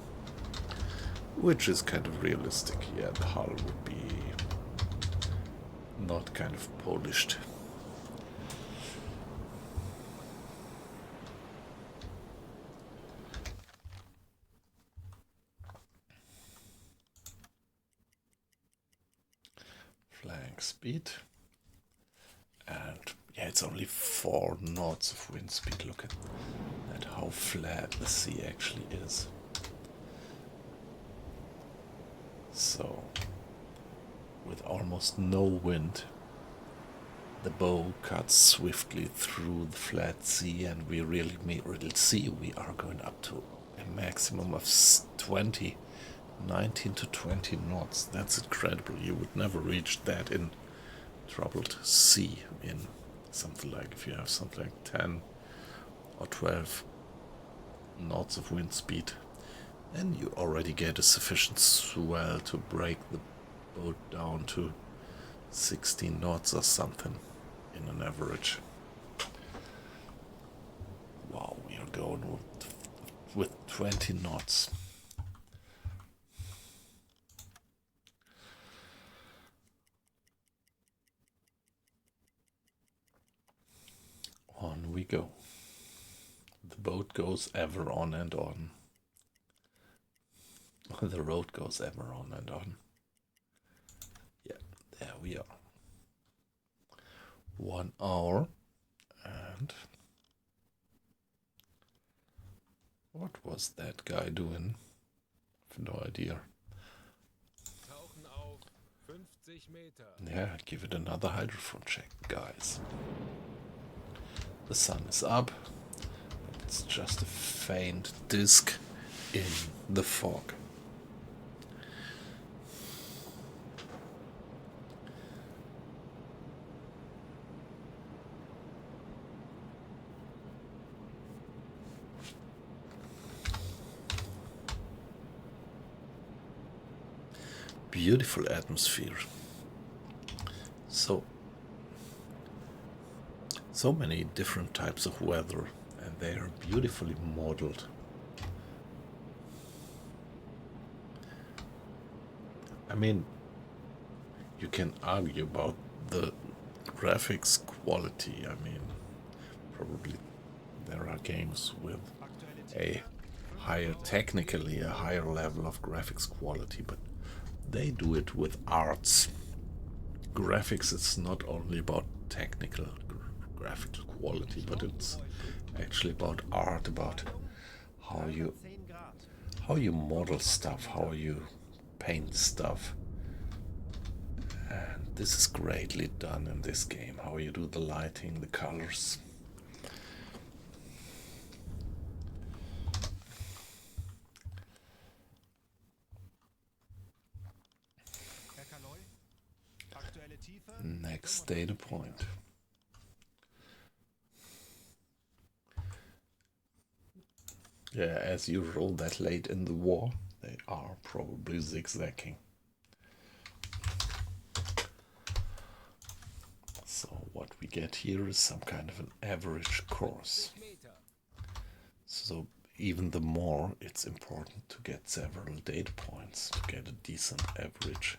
which is kind of realistic. Yeah, the hull would be not kind of polished. Flying speed, and yeah, it's only 4 knots of wind speed. Look at how flat the sea actually is. So with almost no wind, the bow cuts swiftly through the flat sea, and we really see we are going up to a maximum of 19 to 20 knots. That's incredible. You would never reach that in troubled sea, in something like, if you have something like 10 or 12 knots of wind speed, then you already get a sufficient swell to break the boat down to 16 knots or something in an average. Wow, we are going with 20 knots. On we go. The boat goes ever on and on. The road goes ever on and on. Yeah, there we are. 1 hour, and what was that guy doing? I have no idea. Tauchen auf 50 Meter. Yeah, give it another hydrophone check, guys. The sun is up. It's just a faint disk in the fog. Beautiful atmosphere. So many different types of weather, and they are beautifully modeled. I mean, you can argue about the graphics quality. I mean, probably there are games with a technically a higher level of graphics quality, but they do it with arts. Graphics is not only about technical graphical quality, but it's actually about art, about how you model stuff, how you paint stuff. And this is greatly done in this game, how you do the lighting, the colors. Next data point. Yeah, as usual, that late in the war, they are probably zigzagging. So what we get here is some kind of an average course. So even the more, it's important to get several data points to get a decent average.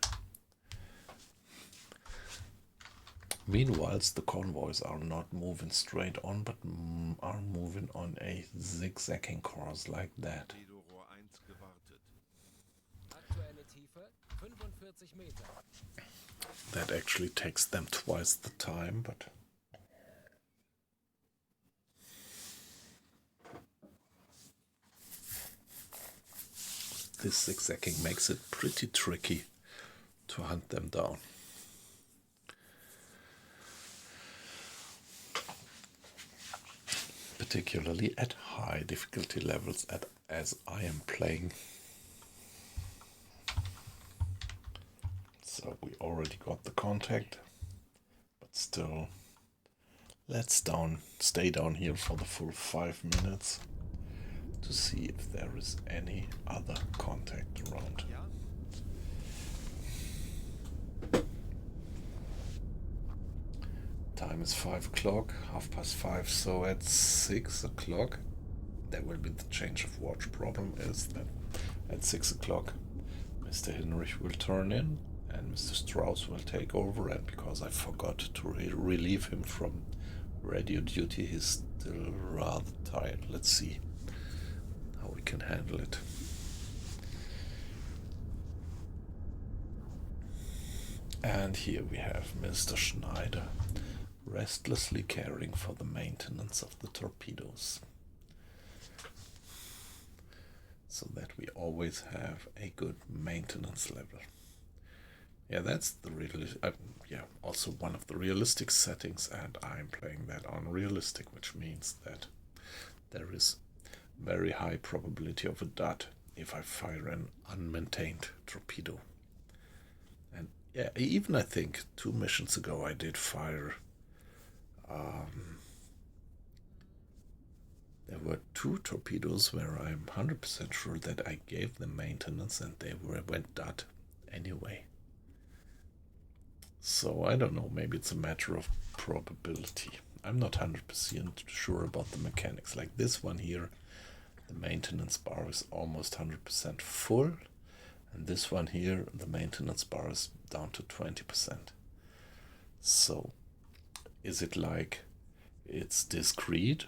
Meanwhile, the convoys are not moving straight on, but are moving on a zigzagging course like that. That actually takes them twice the time, but this zigzagging makes it pretty tricky to hunt them down. Particularly at high difficulty levels as I am playing. So we already got the contact, but still, let's stay down here for the full 5 minutes to see if there is any other contact around. Time is 5 o'clock, 5:30, so at 6 o'clock there will be the change of watch. Problem is that at 6 o'clock Mr. Hinrich will turn in and Mr. Strauss will take over, and because I forgot to relieve him from radio duty, he's still rather tired. Let's see how we can handle it. And here we have Mr. Schneider restlessly caring for the maintenance of the torpedoes, so that we always have a good maintenance level. Yeah, that's the also one of the realistic settings, and I'm playing that on realistic, which means that there is very high probability of a dud if I fire an unmaintained torpedo. And yeah, even I think 2 missions ago I did fire there were 2 torpedoes where I'm 100% sure that I gave them maintenance and they went dud anyway. So I don't know, maybe it's a matter of probability. I'm not 100% sure about the mechanics. Like this one here, the maintenance bar is almost 100% full, and this one here, the maintenance bar is down to 20%. So is it like it's discrete,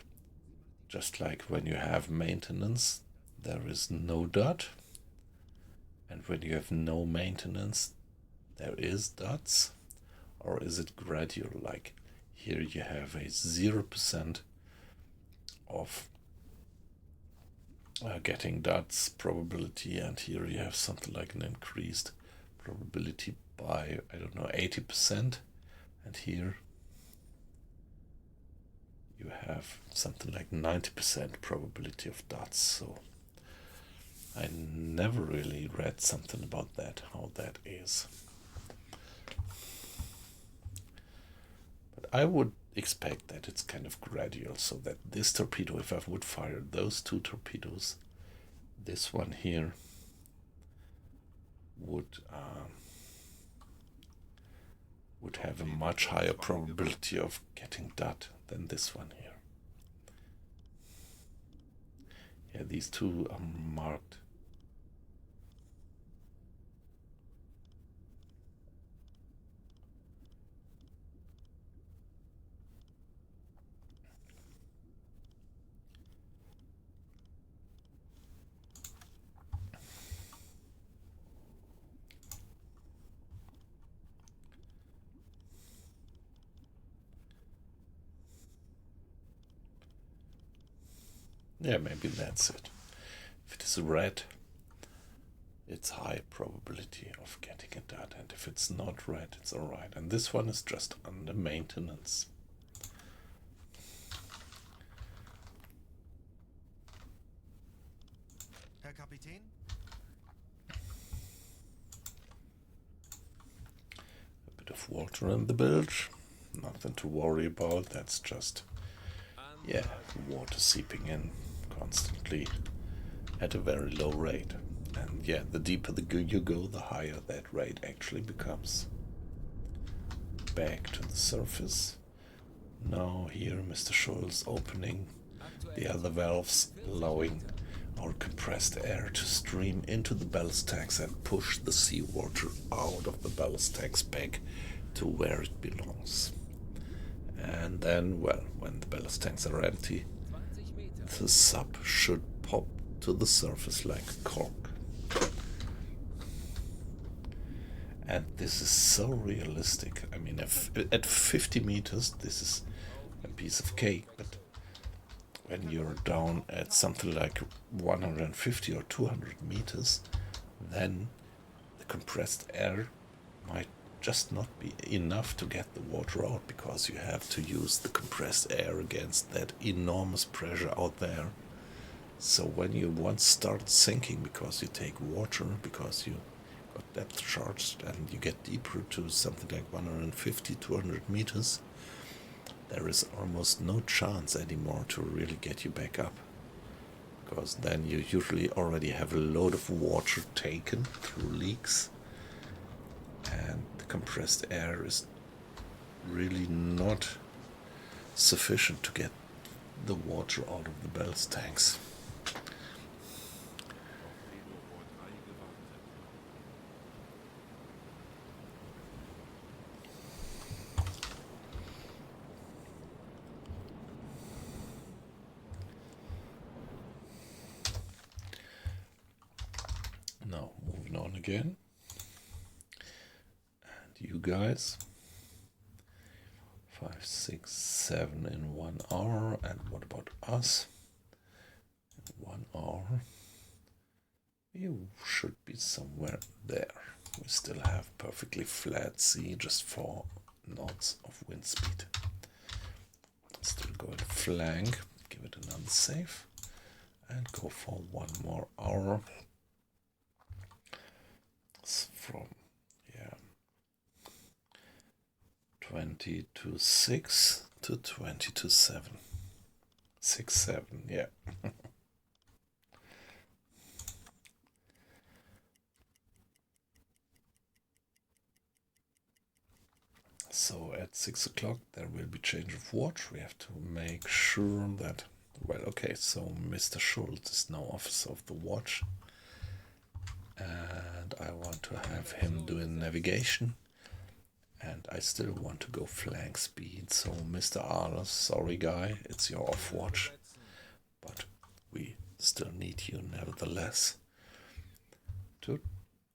just like when you have maintenance there is no dud, and when you have no maintenance there is duds? Or is it gradual, like here you have a 0% of getting duds probability, and here you have something like an increased probability by, I don't know, 80%, and here you have something like 90% probability of duds. So I never really read something about that, how that is. I would expect that it's kind of gradual, so that this torpedo, if I would fire those 2 torpedoes, this one here would have a much higher probability of getting dud than this one here. Yeah, these 2 are marked. Yeah, maybe that's it. If it is red, it's high probability of getting a dud, and if it's not red, it's alright. And this one is just under maintenance. Herr Kapitän? A bit of water in the bilge, nothing to worry about. That's just, yeah, water seeping in constantly at a very low rate. And yeah, the deeper you go, the higher that rate actually becomes. Back to the surface. Now here Mr. Scholl's opening the other valves, allowing our compressed air to stream into the ballast tanks and push the seawater out of the ballast tanks back to where it belongs. And then, well, when the ballast tanks are empty, the sub should pop to the surface like a cork. And this is so realistic. I mean, at 50 meters, this is a piece of cake, but when you're down at something like 150 or 200 meters, then the compressed air might just not be enough to get the water out, because you have to use the compressed air against that enormous pressure out there. So when you once start sinking, because you take water, because you got depth charged, and you get deeper to something like 150, 200 meters, there is almost no chance anymore to really get you back up, because then you usually already have a load of water taken through leaks, and the compressed air is really not sufficient to get the water out of the ballast tanks. Torpedorohr 3 gewartet. Now moving on again. And you guys, 5, 6, 7 in 1 hour. And what about us? In 1 hour, you should be somewhere there. We still have perfectly flat sea, just 4 knots of wind speed. Still go and flank, give it another save, and go for 1 more hour. It's from 20 to 6 to 20 to 7. 6, 7, yeah. So at 6 o'clock there will be change of watch. We have to make sure that, well, okay, so Mr. Schultz is now officer of the watch. And I want to have him doing navigation. And I still want to go flank speed. So Mr. Arles, sorry guy, it's your off watch. But we still need you nevertheless to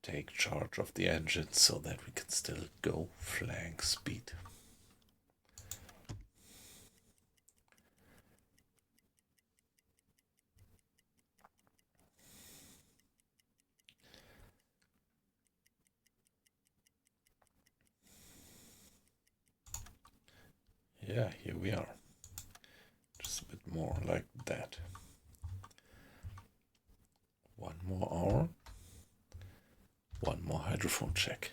take charge of the engine so that we can still go flank speed. Yeah, here we are. Just a bit more like that. 1 more hour. 1 more hydrophone check.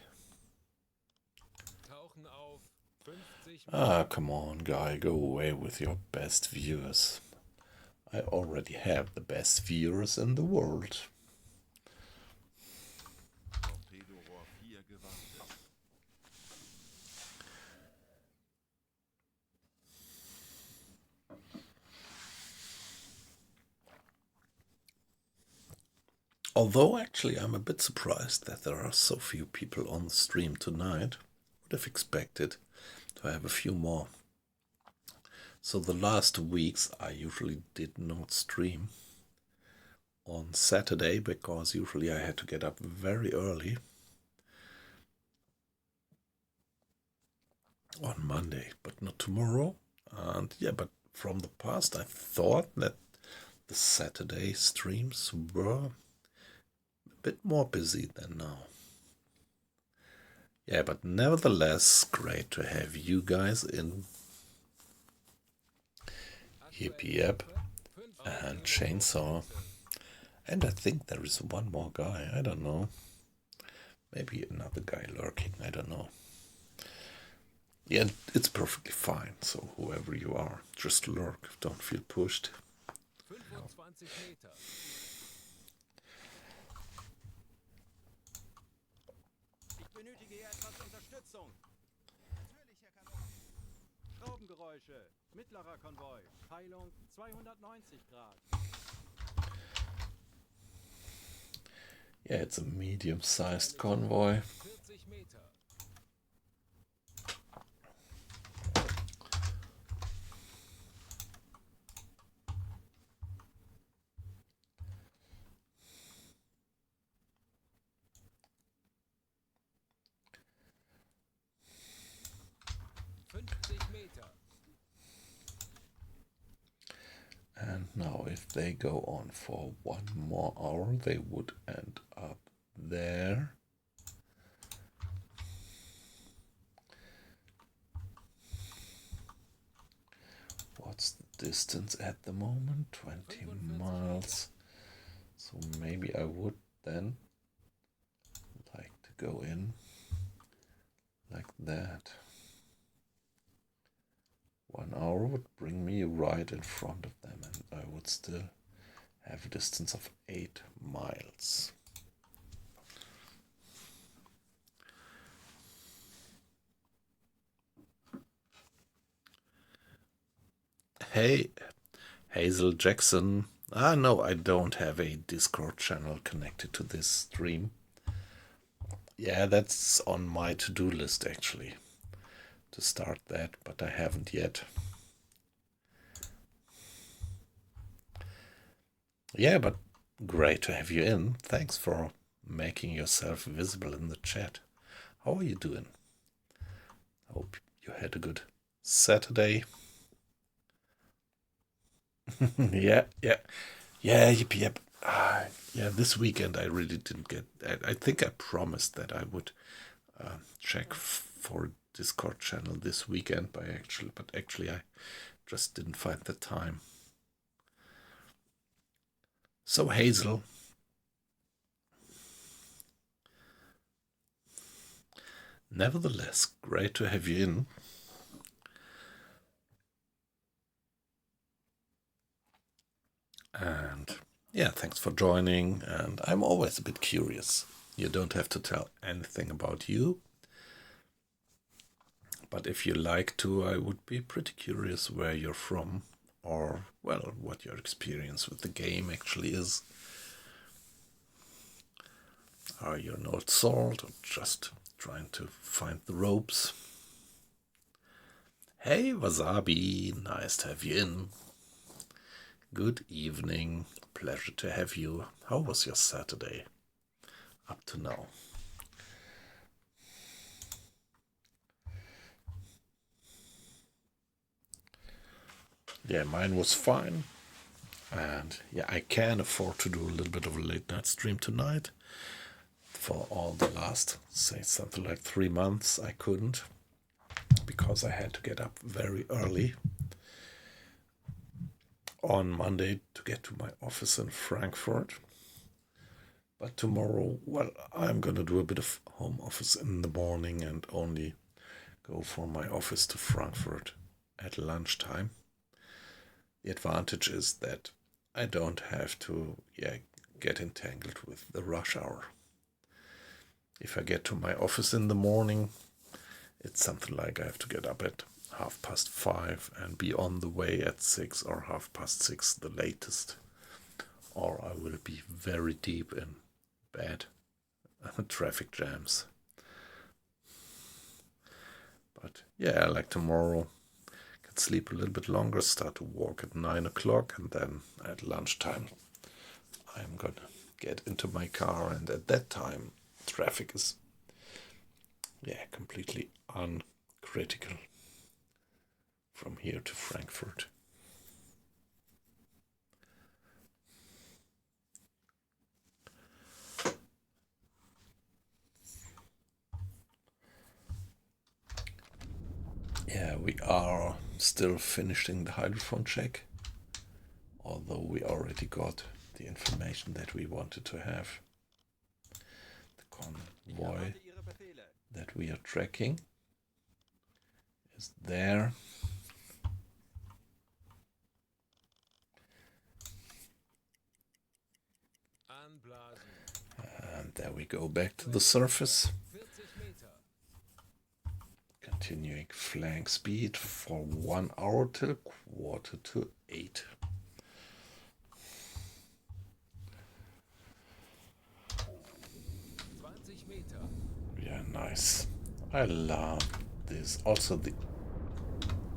Tauchen auf 50 Ah, come on, guy, go away with your best viewers. I already have the best viewers in the world. Torpedorohr 4 gewartet. Although actually I'm a bit surprised that there are so few people on the stream tonight. Would have expected to have a few more. So the last 2 weeks I usually did not stream on Saturday because usually I had to get up very early on Monday, but not tomorrow. And yeah, but from the past I thought that the Saturday streams were a bit more busy than now. Yeah, but nevertheless, great to have you guys in. Yippee yep. And Chainsaw. And I think there is 1 more guy, I don't know. Maybe another guy lurking, I don't know. Yeah, it's perfectly fine, so whoever you are, just lurk, don't feel pushed. 25 Meter. Ich benötige hier etwas Unterstützung. Natürlich, Herr Kaloi. Schraubengeräusche. Mittlerer Konvoi. Peilung 290 Grad. Yeah, it's a medium-sized convoy. 40 Meter. And now if they go on for 1 more hour, they would end up there. What's the distance at the moment? 20 miles. So maybe I would then like to go in like that. 1 hour would bring me right in front of them, and I would still have a distance of 8 miles. Hey, Hazel Jackson, No, I don't have a Discord channel connected to this stream. Yeah, that's on my to-do list actually, to start that, but I haven't yet. Yeah, but great to have you in. Thanks for making yourself visible in the chat. How are you doing? Hope you had a good Saturday. Yeah, yep. Yeah, this weekend I really didn't get. I think I promised that I would check for Discord channel this weekend, but actually I just didn't find the time. So Hazel, nevertheless, great to have you in. And yeah, thanks for joining. And I'm always a bit curious. You don't have to tell anything about you. But if you like to, I would be pretty curious where you're from, or, well, what your experience with the game actually is. Are you an old salt or just trying to find the ropes? Hey, Wasabi, nice to have you in. Good evening, pleasure to have you. How was your Saturday up to now? Yeah, mine was fine. And yeah, I can afford to do a little bit of a late night stream tonight. For all the last, say, something like 3 months, I couldn't, because I had to get up very early on Monday to get to my office in Frankfurt. But tomorrow, well, I'm gonna do a bit of home office in the morning and only go from my office to Frankfurt at lunchtime. The advantage is that I don't have to get entangled with the rush hour. If I get to my office in the morning, it's something like I have to get up at 5:30 and be on the way at 6 or 6:30 the latest. Or I will be very deep in bad traffic jams. But yeah, like tomorrow, can sleep a little bit longer, start to walk at 9 o'clock, and then at lunchtime I'm gonna get into my car, and at that time traffic is completely uncritical from here to Frankfurt. Yeah, we are still finishing the hydrophone check, although we already got the information that we wanted to have. The convoy that we are tracking is there. And there we go back to the surface. Continuing flank speed for 1 hour till 7:45. Yeah, nice. I love this. Also the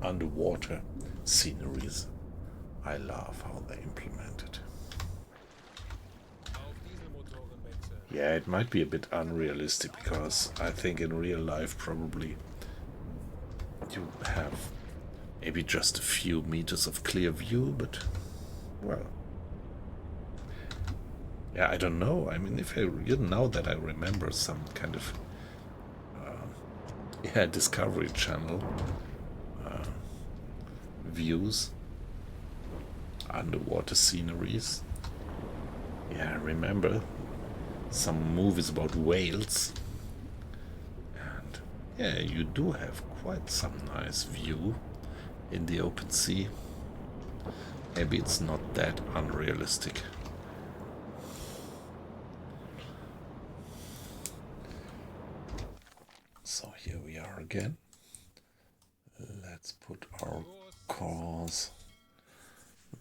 underwater sceneries. I love how they implement it. Yeah, it might be a bit unrealistic because I think in real life probably you have maybe just a few meters of clear view, but well, yeah, I don't know. I mean, if now that I remember some kind of Discovery Channel views, underwater sceneries. Yeah, I remember some movies about whales, and yeah, you do have quite some nice view in the open sea. Maybe it's not that unrealistic. So here we are again. Let's put our course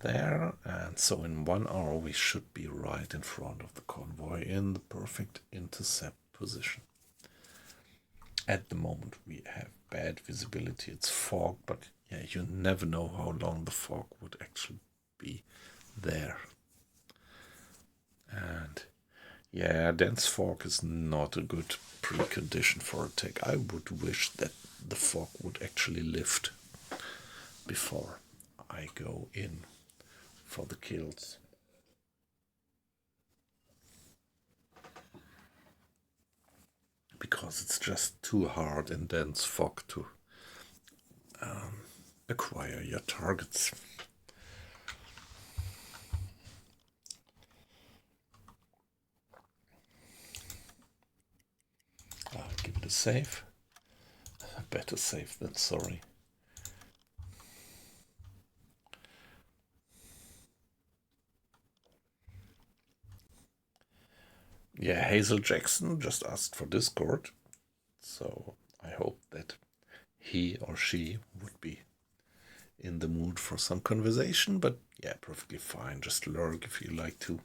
there, and so in 1 hour we should be right in front of the convoy in the perfect intercept position. At the moment we have bad visibility, it's fog, but yeah, you never know how long the fog would actually be there. And yeah, dense fog is not a good precondition for attack. I would wish that the fog would actually lift before I go in for the kills. Because it's just too hard in dense fog to acquire your targets. Give it a save. Better safe than sorry. Yeah, Hazel Jackson just asked for Discord, so I hope that he or she would be in the mood for some conversation, but yeah, perfectly fine. Just lurk if you like to.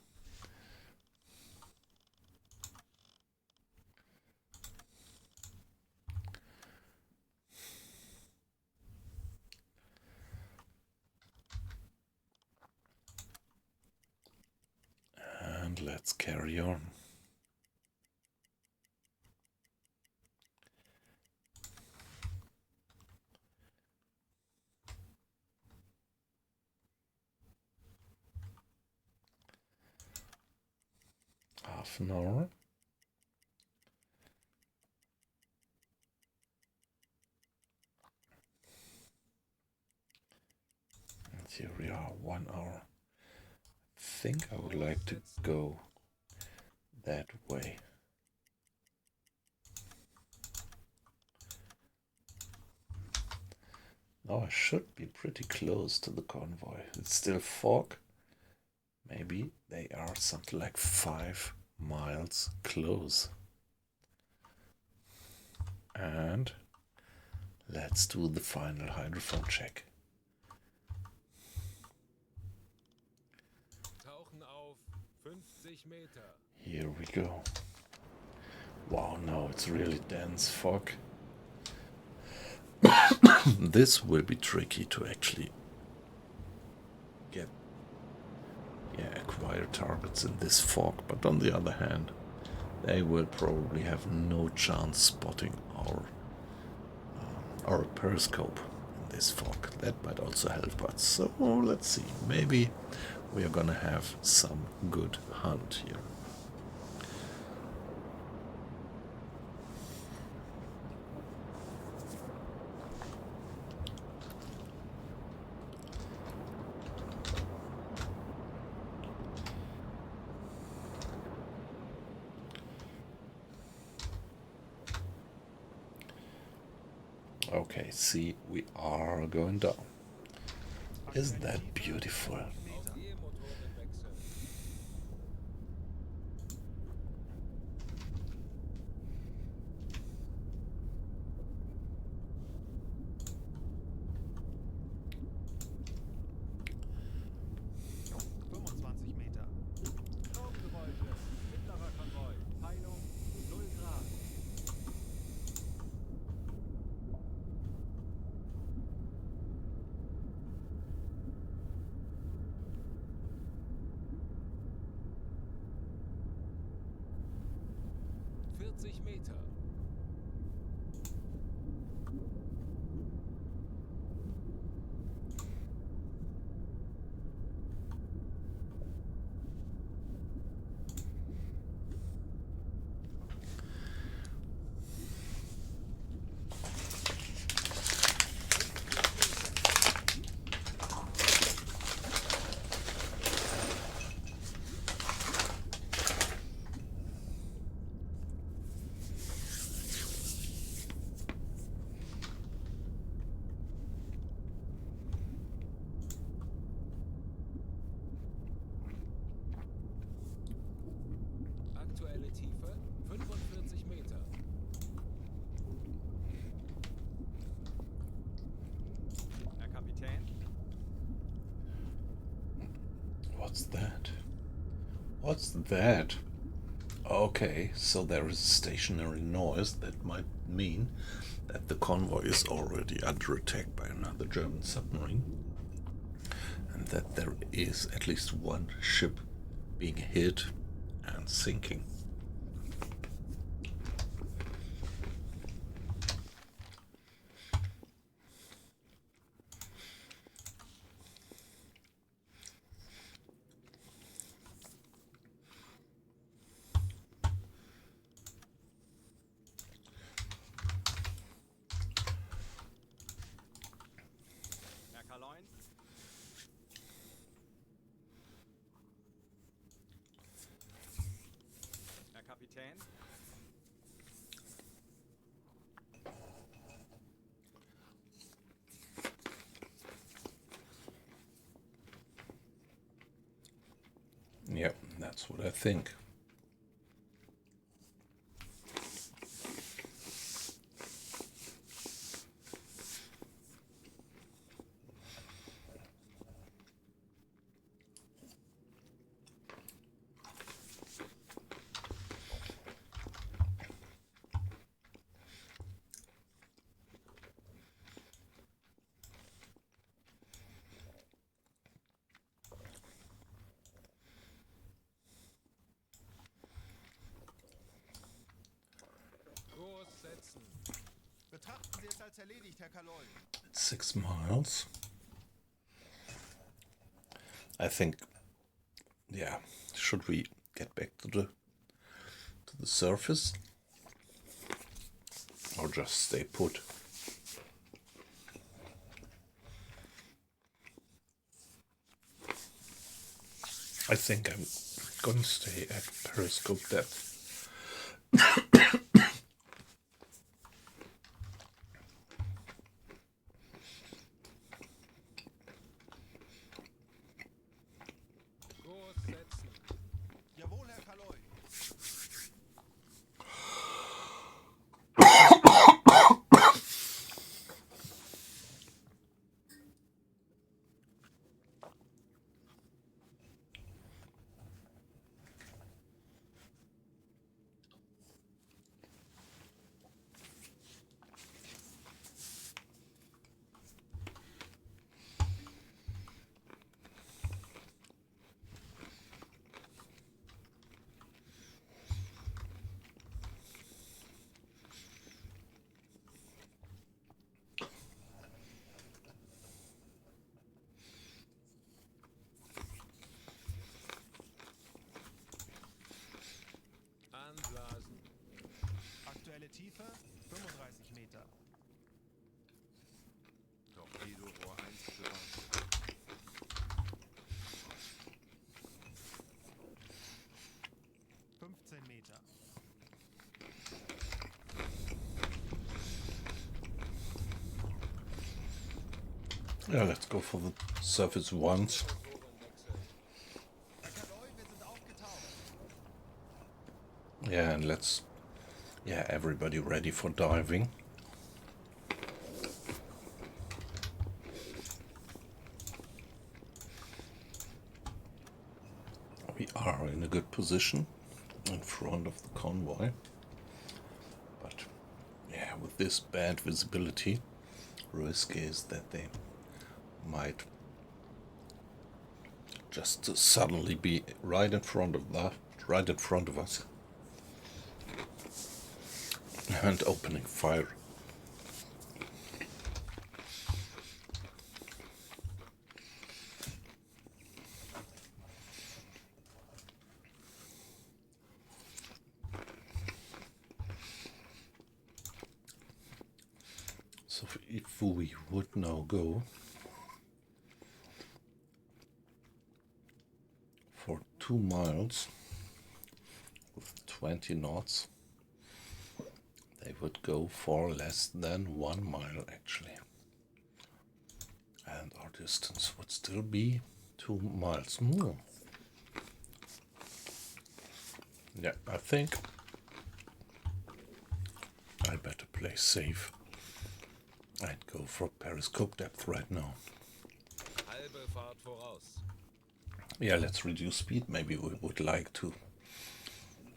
And let's carry on. Half an hour. And here we are, 1 hour. I think I would like to go that way. Now I should be pretty close to the convoy. It's still fog. Maybe they are something like 5 miles close. And let's do the final hydrophone check. Tauchen auf 50 Meter. Here we go. Wow, no, it's really dense fog. This will be tricky to actually get, acquire targets in this fog, but on the other hand, they will probably have no chance spotting our periscope in this fog. That might also help us. So let's see. Maybe we are gonna have some good hunt here. Okay, see, we are going down. Isn't that beautiful? Auf Motoren wechseln. Meter. Raumgeräusche. Mittlerer Konvoi. Peilung 0 Grad. Meter. What's that? What's that? Okay, so there is stationary noise. That might mean that the convoy is already under attack by another German submarine, and that there is at least one ship being hit and sinking. Herr Kaloin? Herr Kapitän? Yep, that's what I think. Kurs setzen. Betrachten Sie es als erledigt, Herr Kaloy. 6 miles. I think, yeah, should we get back to the surface or just stay put? I think I'm going to stay at periscope depth. Kurs setzen. Jawohl, Herr Kaloy. Anblasen. Aktuelle Tiefe 35 Meter. Torpedorohr 1 gewartet. 15 Meter. Yeah, let's go for the surface once. Motoren wechseln. Herr Kaloy, wir sind aufgetaucht. Yeah, and let's, yeah, everybody ready for diving. We are in a good position in front of the convoy, but yeah, with this bad visibility, risk is that they might just suddenly be right in front of us and opening fire. So if we would now go for 2 miles with 20 knots, they would go for less than 1 mile actually. And our distance would still be 2 miles more. Yeah, I think I better play safe and go for periscope depth right now. Halbe Fahrt voraus. Yeah, let's reduce speed. Maybe we would like to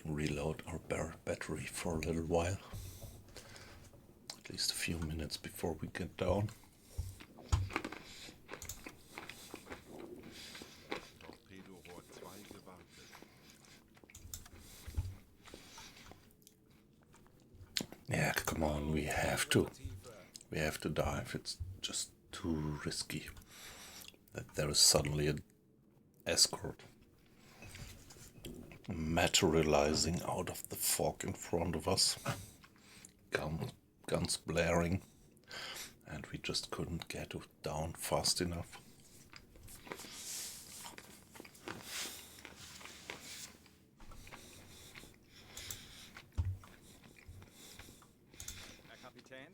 reload our battery for a little while. At least a few minutes before we get down. Torpedorohr 2 gewartet. Yeah, come on, we have to. We have to dive. It's just too risky that there is suddenly an escort materializing out of the fog in front of us. Guns blaring, and we just couldn't get down fast enough. Herr Kapitän?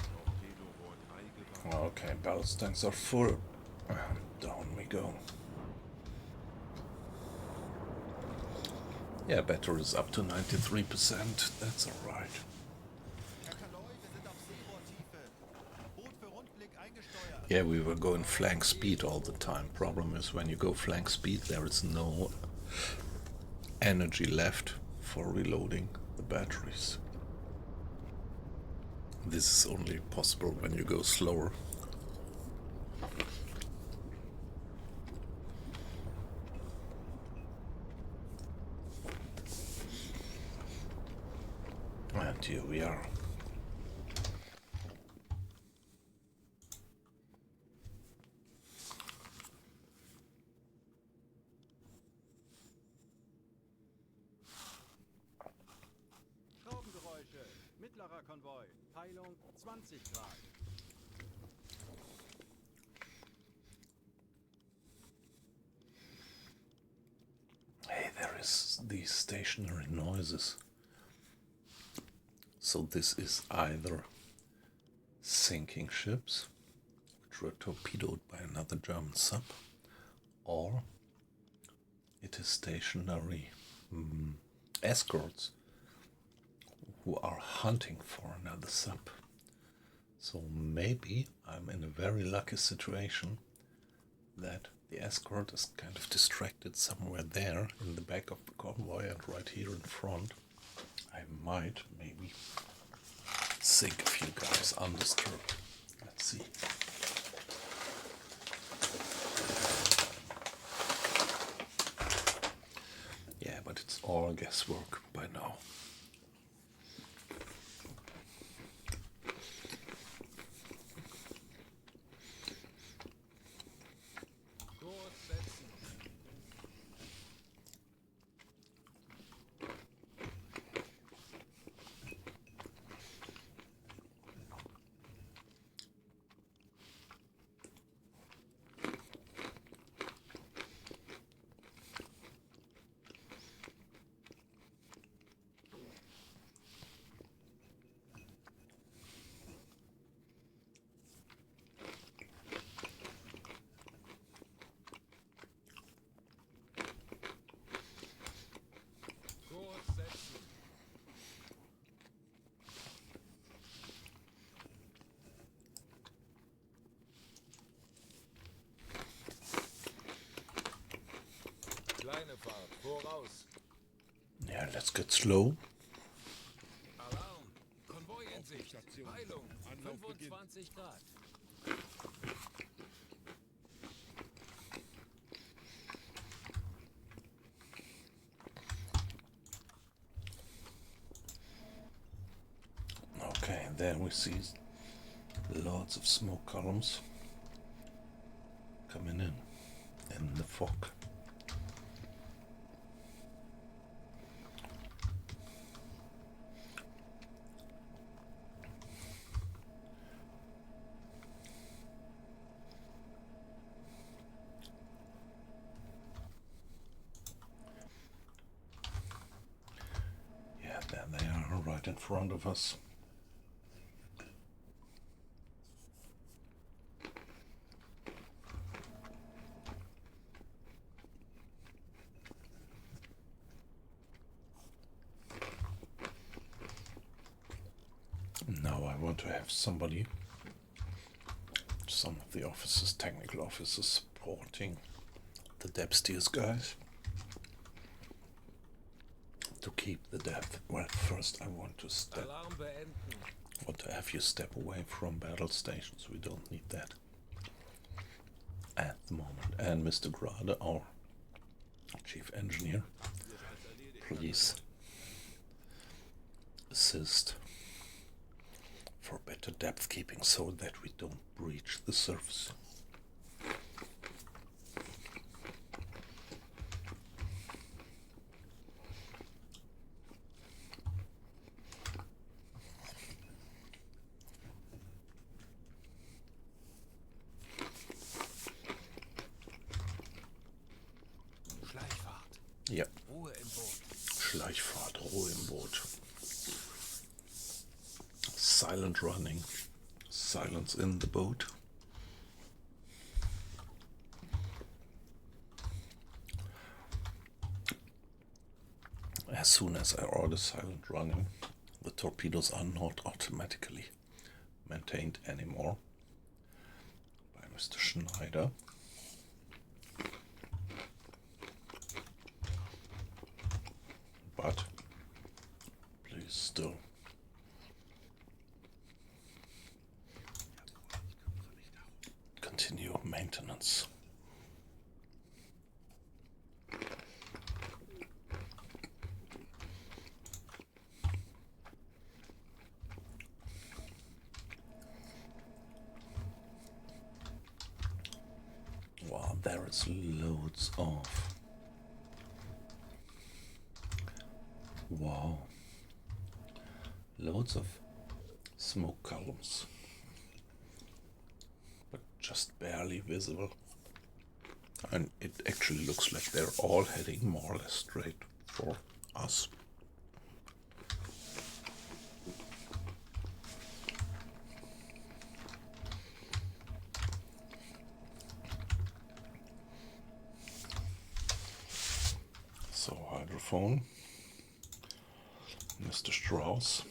Torpedorohr 3 gewartet. Okay, ballast tanks are full. Down we go. Yeah, battery is up to 93%. That's alright. Herr Kaloi, wir sind auf Seerohrtiefe. Boot für Rundblick eingesteuert. Yeah, we were going flank speed all the time. Problem is when you go flank speed, there is no energy left for reloading the batteries. This is only possible when you go slower. And here we are. Schraubengeräusche. Mittlerer Konvoi. Peilung 20 Grad. Hey, there is these stationary noises. So this is either sinking ships, which were torpedoed by another German sub, or it is stationary escorts who are hunting for another sub. So maybe I'm in a very lucky situation that the escort is kind of distracted somewhere there in the back of the convoy, and right here in front I might maybe sink a few guys undisturbed. Let's see. Yeah, but it's all guesswork by now. Kurs setzen. Kurs setzen. Kleine Fahrt, voraus. Yeah, let's get slow. Alarm. Konvoi in Sicht. Peilung 25 Grad. Okay, there we see lots of smoke columns coming in the fog. Yeah, there they are, right in front of us. want to have somebody, some of the officers, technical officers, supporting the depth steers guys to keep the depth. Well, first I want to have you step away from battle stations. We don't need that at the moment. And Mr. Grade, our chief engineer, please assist for better depth keeping so that we don't breach the surface. Schleichfahrt. Ja. Ruhe im Boot. Schleichfahrt, Ruhe im Boot. Silent running. Silence in the boat. As soon as I order silent running, the torpedoes are not automatically maintained anymore by Mr. Schneider. But please still continue maintenance. Wow, there is loads of... Wow. Loads of smoke columns. But just barely visible. And it actually looks like they're all heading more or less straight for us. So, hydrophone. Mr. Strauss.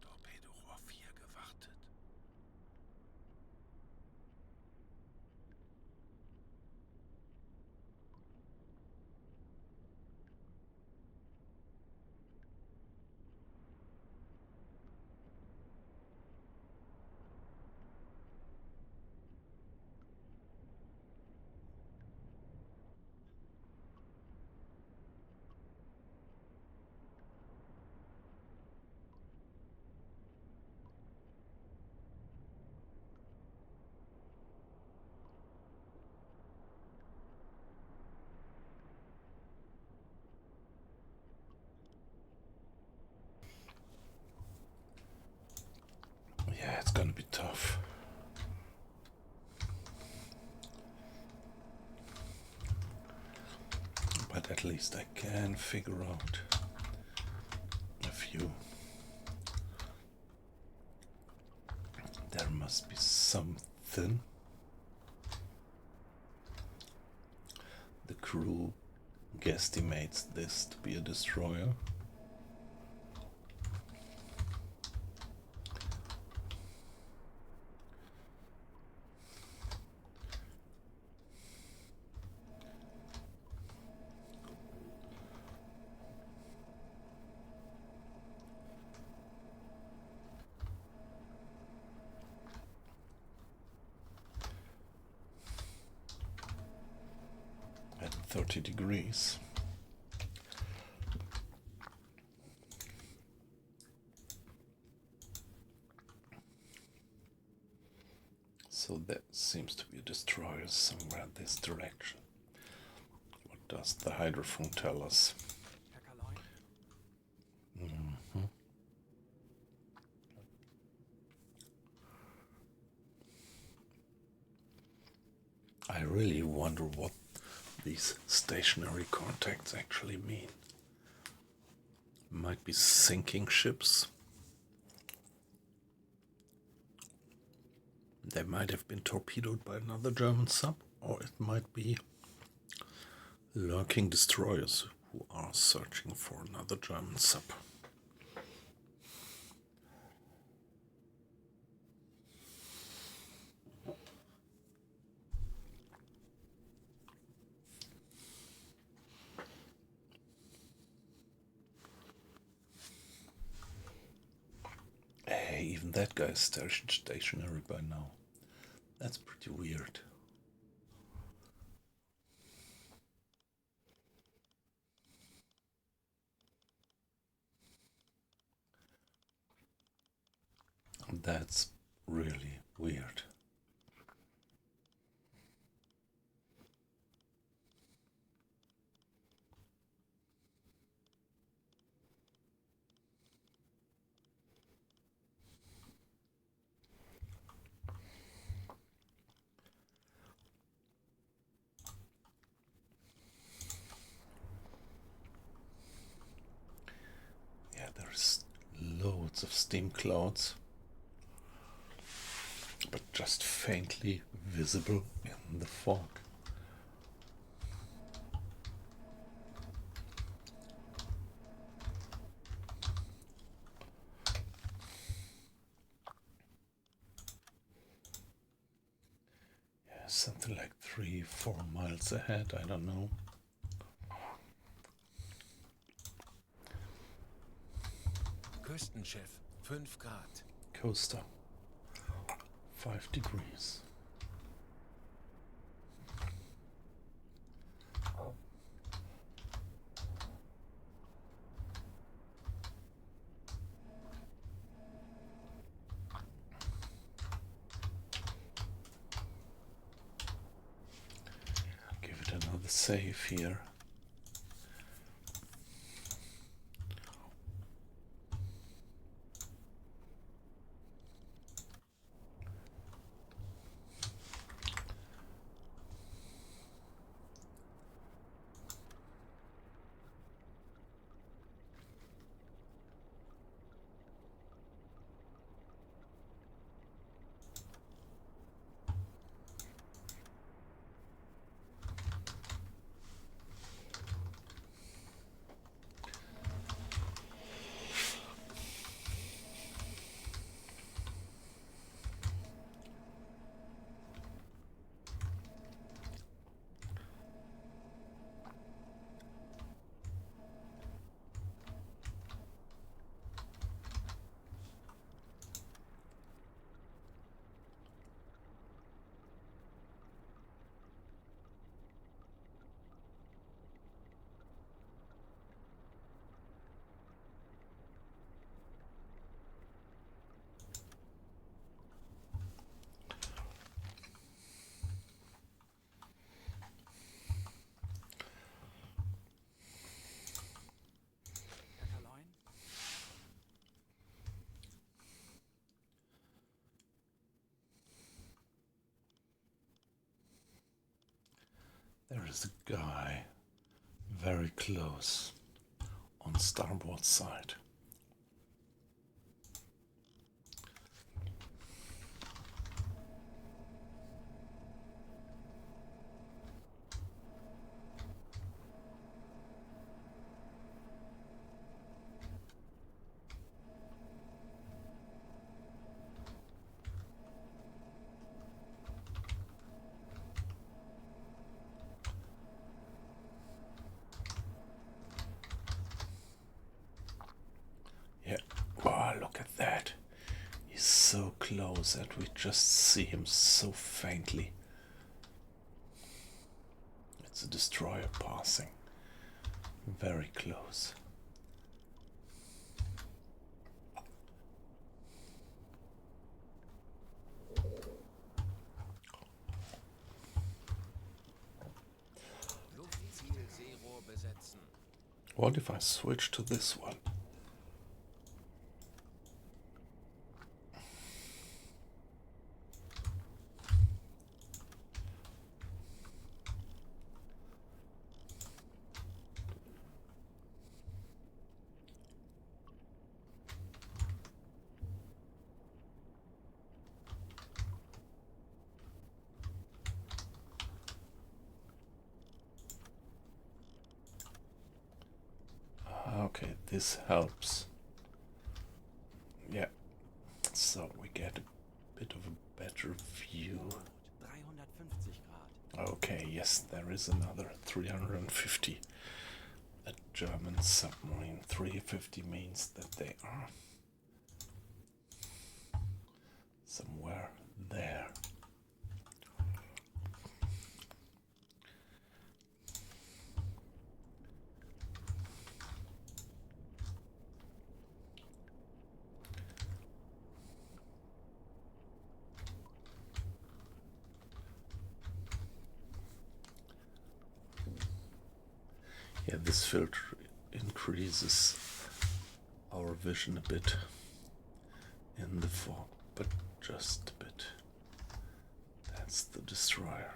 Torpedorohr 4 gewartet. Yeah, it's gonna be tough. But at least I can figure out a few. There must be something crew guesstimates this to be a destroyer. At 30 degrees. So there seems to be a destroyer somewhere in this direction. What does the hydrophone tell us? Herr Kaloy? I really wonder what these stationary contacts actually mean. Might be sinking ships. They might have been torpedoed by another German sub, or it might be lurking destroyers who are searching for another German sub. Hey, even that guy is stationary by now. That's pretty weird. That's really weird. Yeah, there's loads of steam clouds, but just faintly visible in the fog. Yeah, something like 3-4 miles ahead, I don't know. Küstenchef, 5 Grad. Coaster, 5 degrees. Give it another save here. Herr Kaloy? There is a guy very close on starboard side. close and we just see him so faintly. It's a destroyer passing. Very close. Luftziel Zero besetzen. What if I switch to this one? Okay, this helps. Yeah, so we get a bit of a better view. 350 Grad. Okay, yes, there is another 350. A German submarine. 350 means that they are somewhere there. Yeah, this filter increases our vision a bit in the fog, but just a bit. That's the destroyer.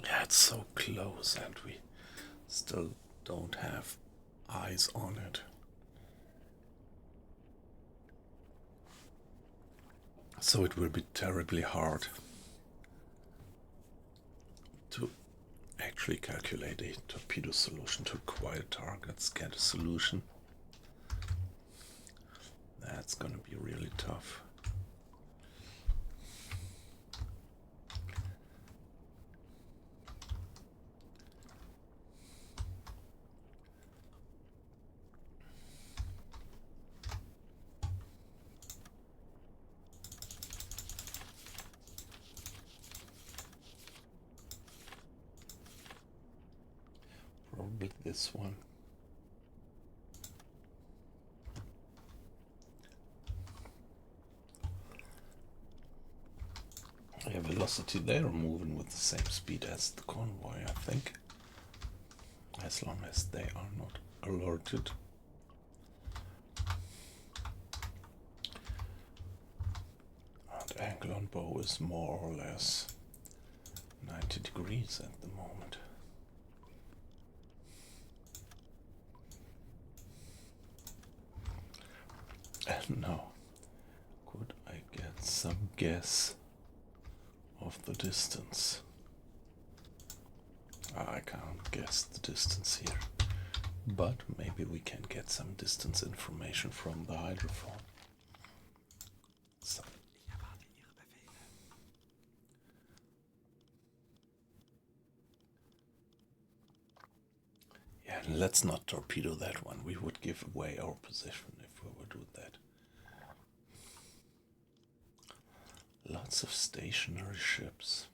Yeah, it's so close and we still don't have eyes on it. So it will be terribly hard to actually calculate a torpedo solution to acquire targets, get a solution. That's gonna be really tough. Probably this one. Yeah, velocity, they are moving with the same speed as the convoy, I think. As long as they are not alerted. And angle on bow is more or less 90 degrees at the moment. And now, could I get some guess of the distance? I can't guess the distance here, but maybe we can get some distance information from the hydrophone. So, Ich erwarte Ihre Befehle. yeah, let's not torpedo that one. We would give away our position if we would do that. Lots of stationary ships.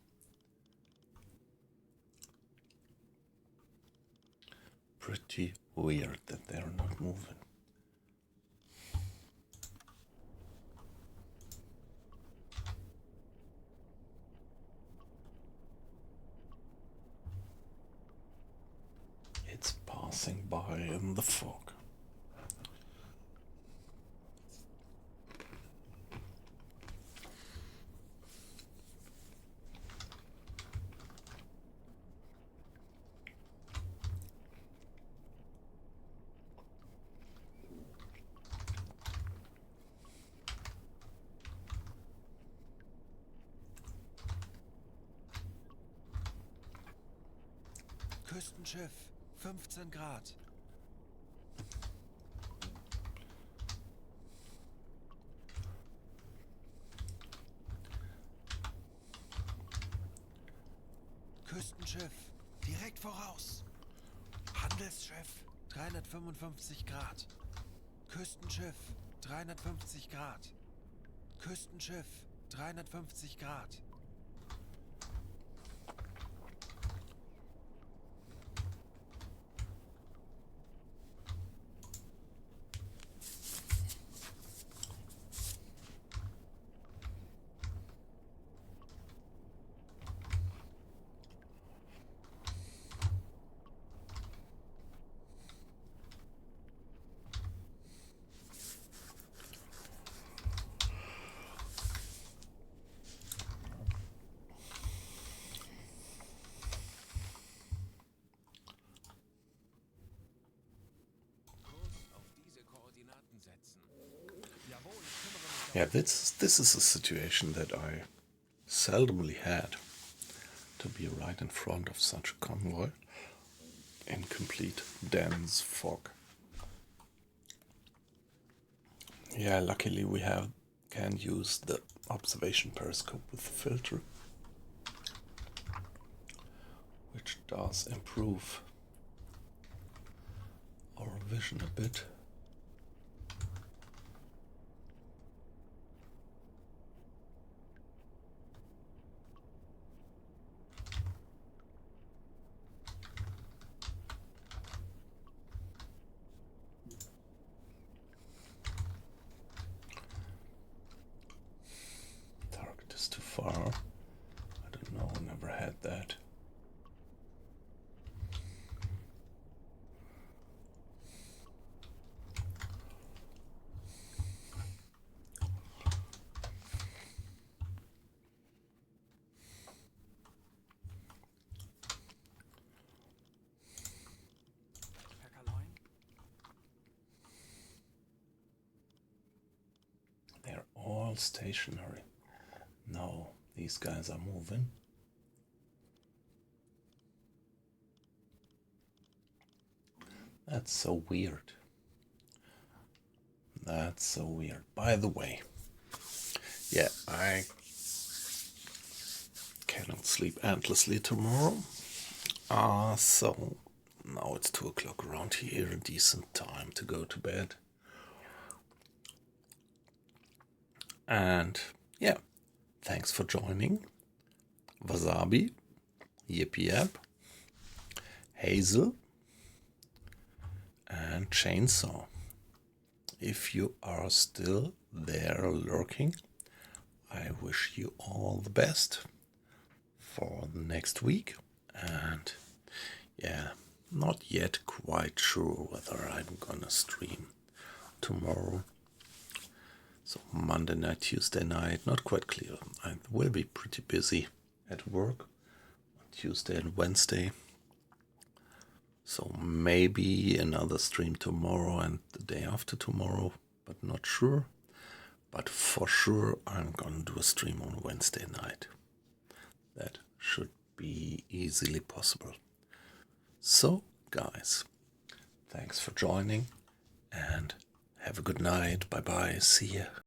Pretty weird that they're not moving. It's passing by in the fog. Küstenschiff, 15 Grad. Küstenschiff, direkt voraus. Handelsschiff, 355 Grad. Küstenschiff, 350 Grad. Küstenschiff, 350 Grad. Kurs auf diese Koordinaten setzen. Jawohl, ich kümmere mich darum. Yeah, this is a situation that I seldomly had, to be right in front of such a convoy in complete dense fog. Yeah, luckily we can use the observation periscope with the filter, which does improve our vision a bit. Target is too far. I don't know, never had that. Herr Kaloin? They're all stationary. No, these guys are moving. That's so weird. That's so weird. By the way, yeah, I cannot sleep endlessly tomorrow. So now it's 2 o'clock around here, a decent time to go to bed. And yeah, thanks for joining. Wasabi, Yip Yap, Hazel, and Chainsaw. If you are still there lurking, I wish you all the best for the next week. And yeah, not yet quite sure whether I'm gonna stream tomorrow. So Monday night, Tuesday night, not quite clear. I will be pretty busy at work on Tuesday and Wednesday. So maybe another stream tomorrow and the day after tomorrow, but not sure. But for sure, I'm gonna do a stream on Wednesday night. That should be easily possible. So, guys, thanks for joining and have a good night. Bye bye. See ya.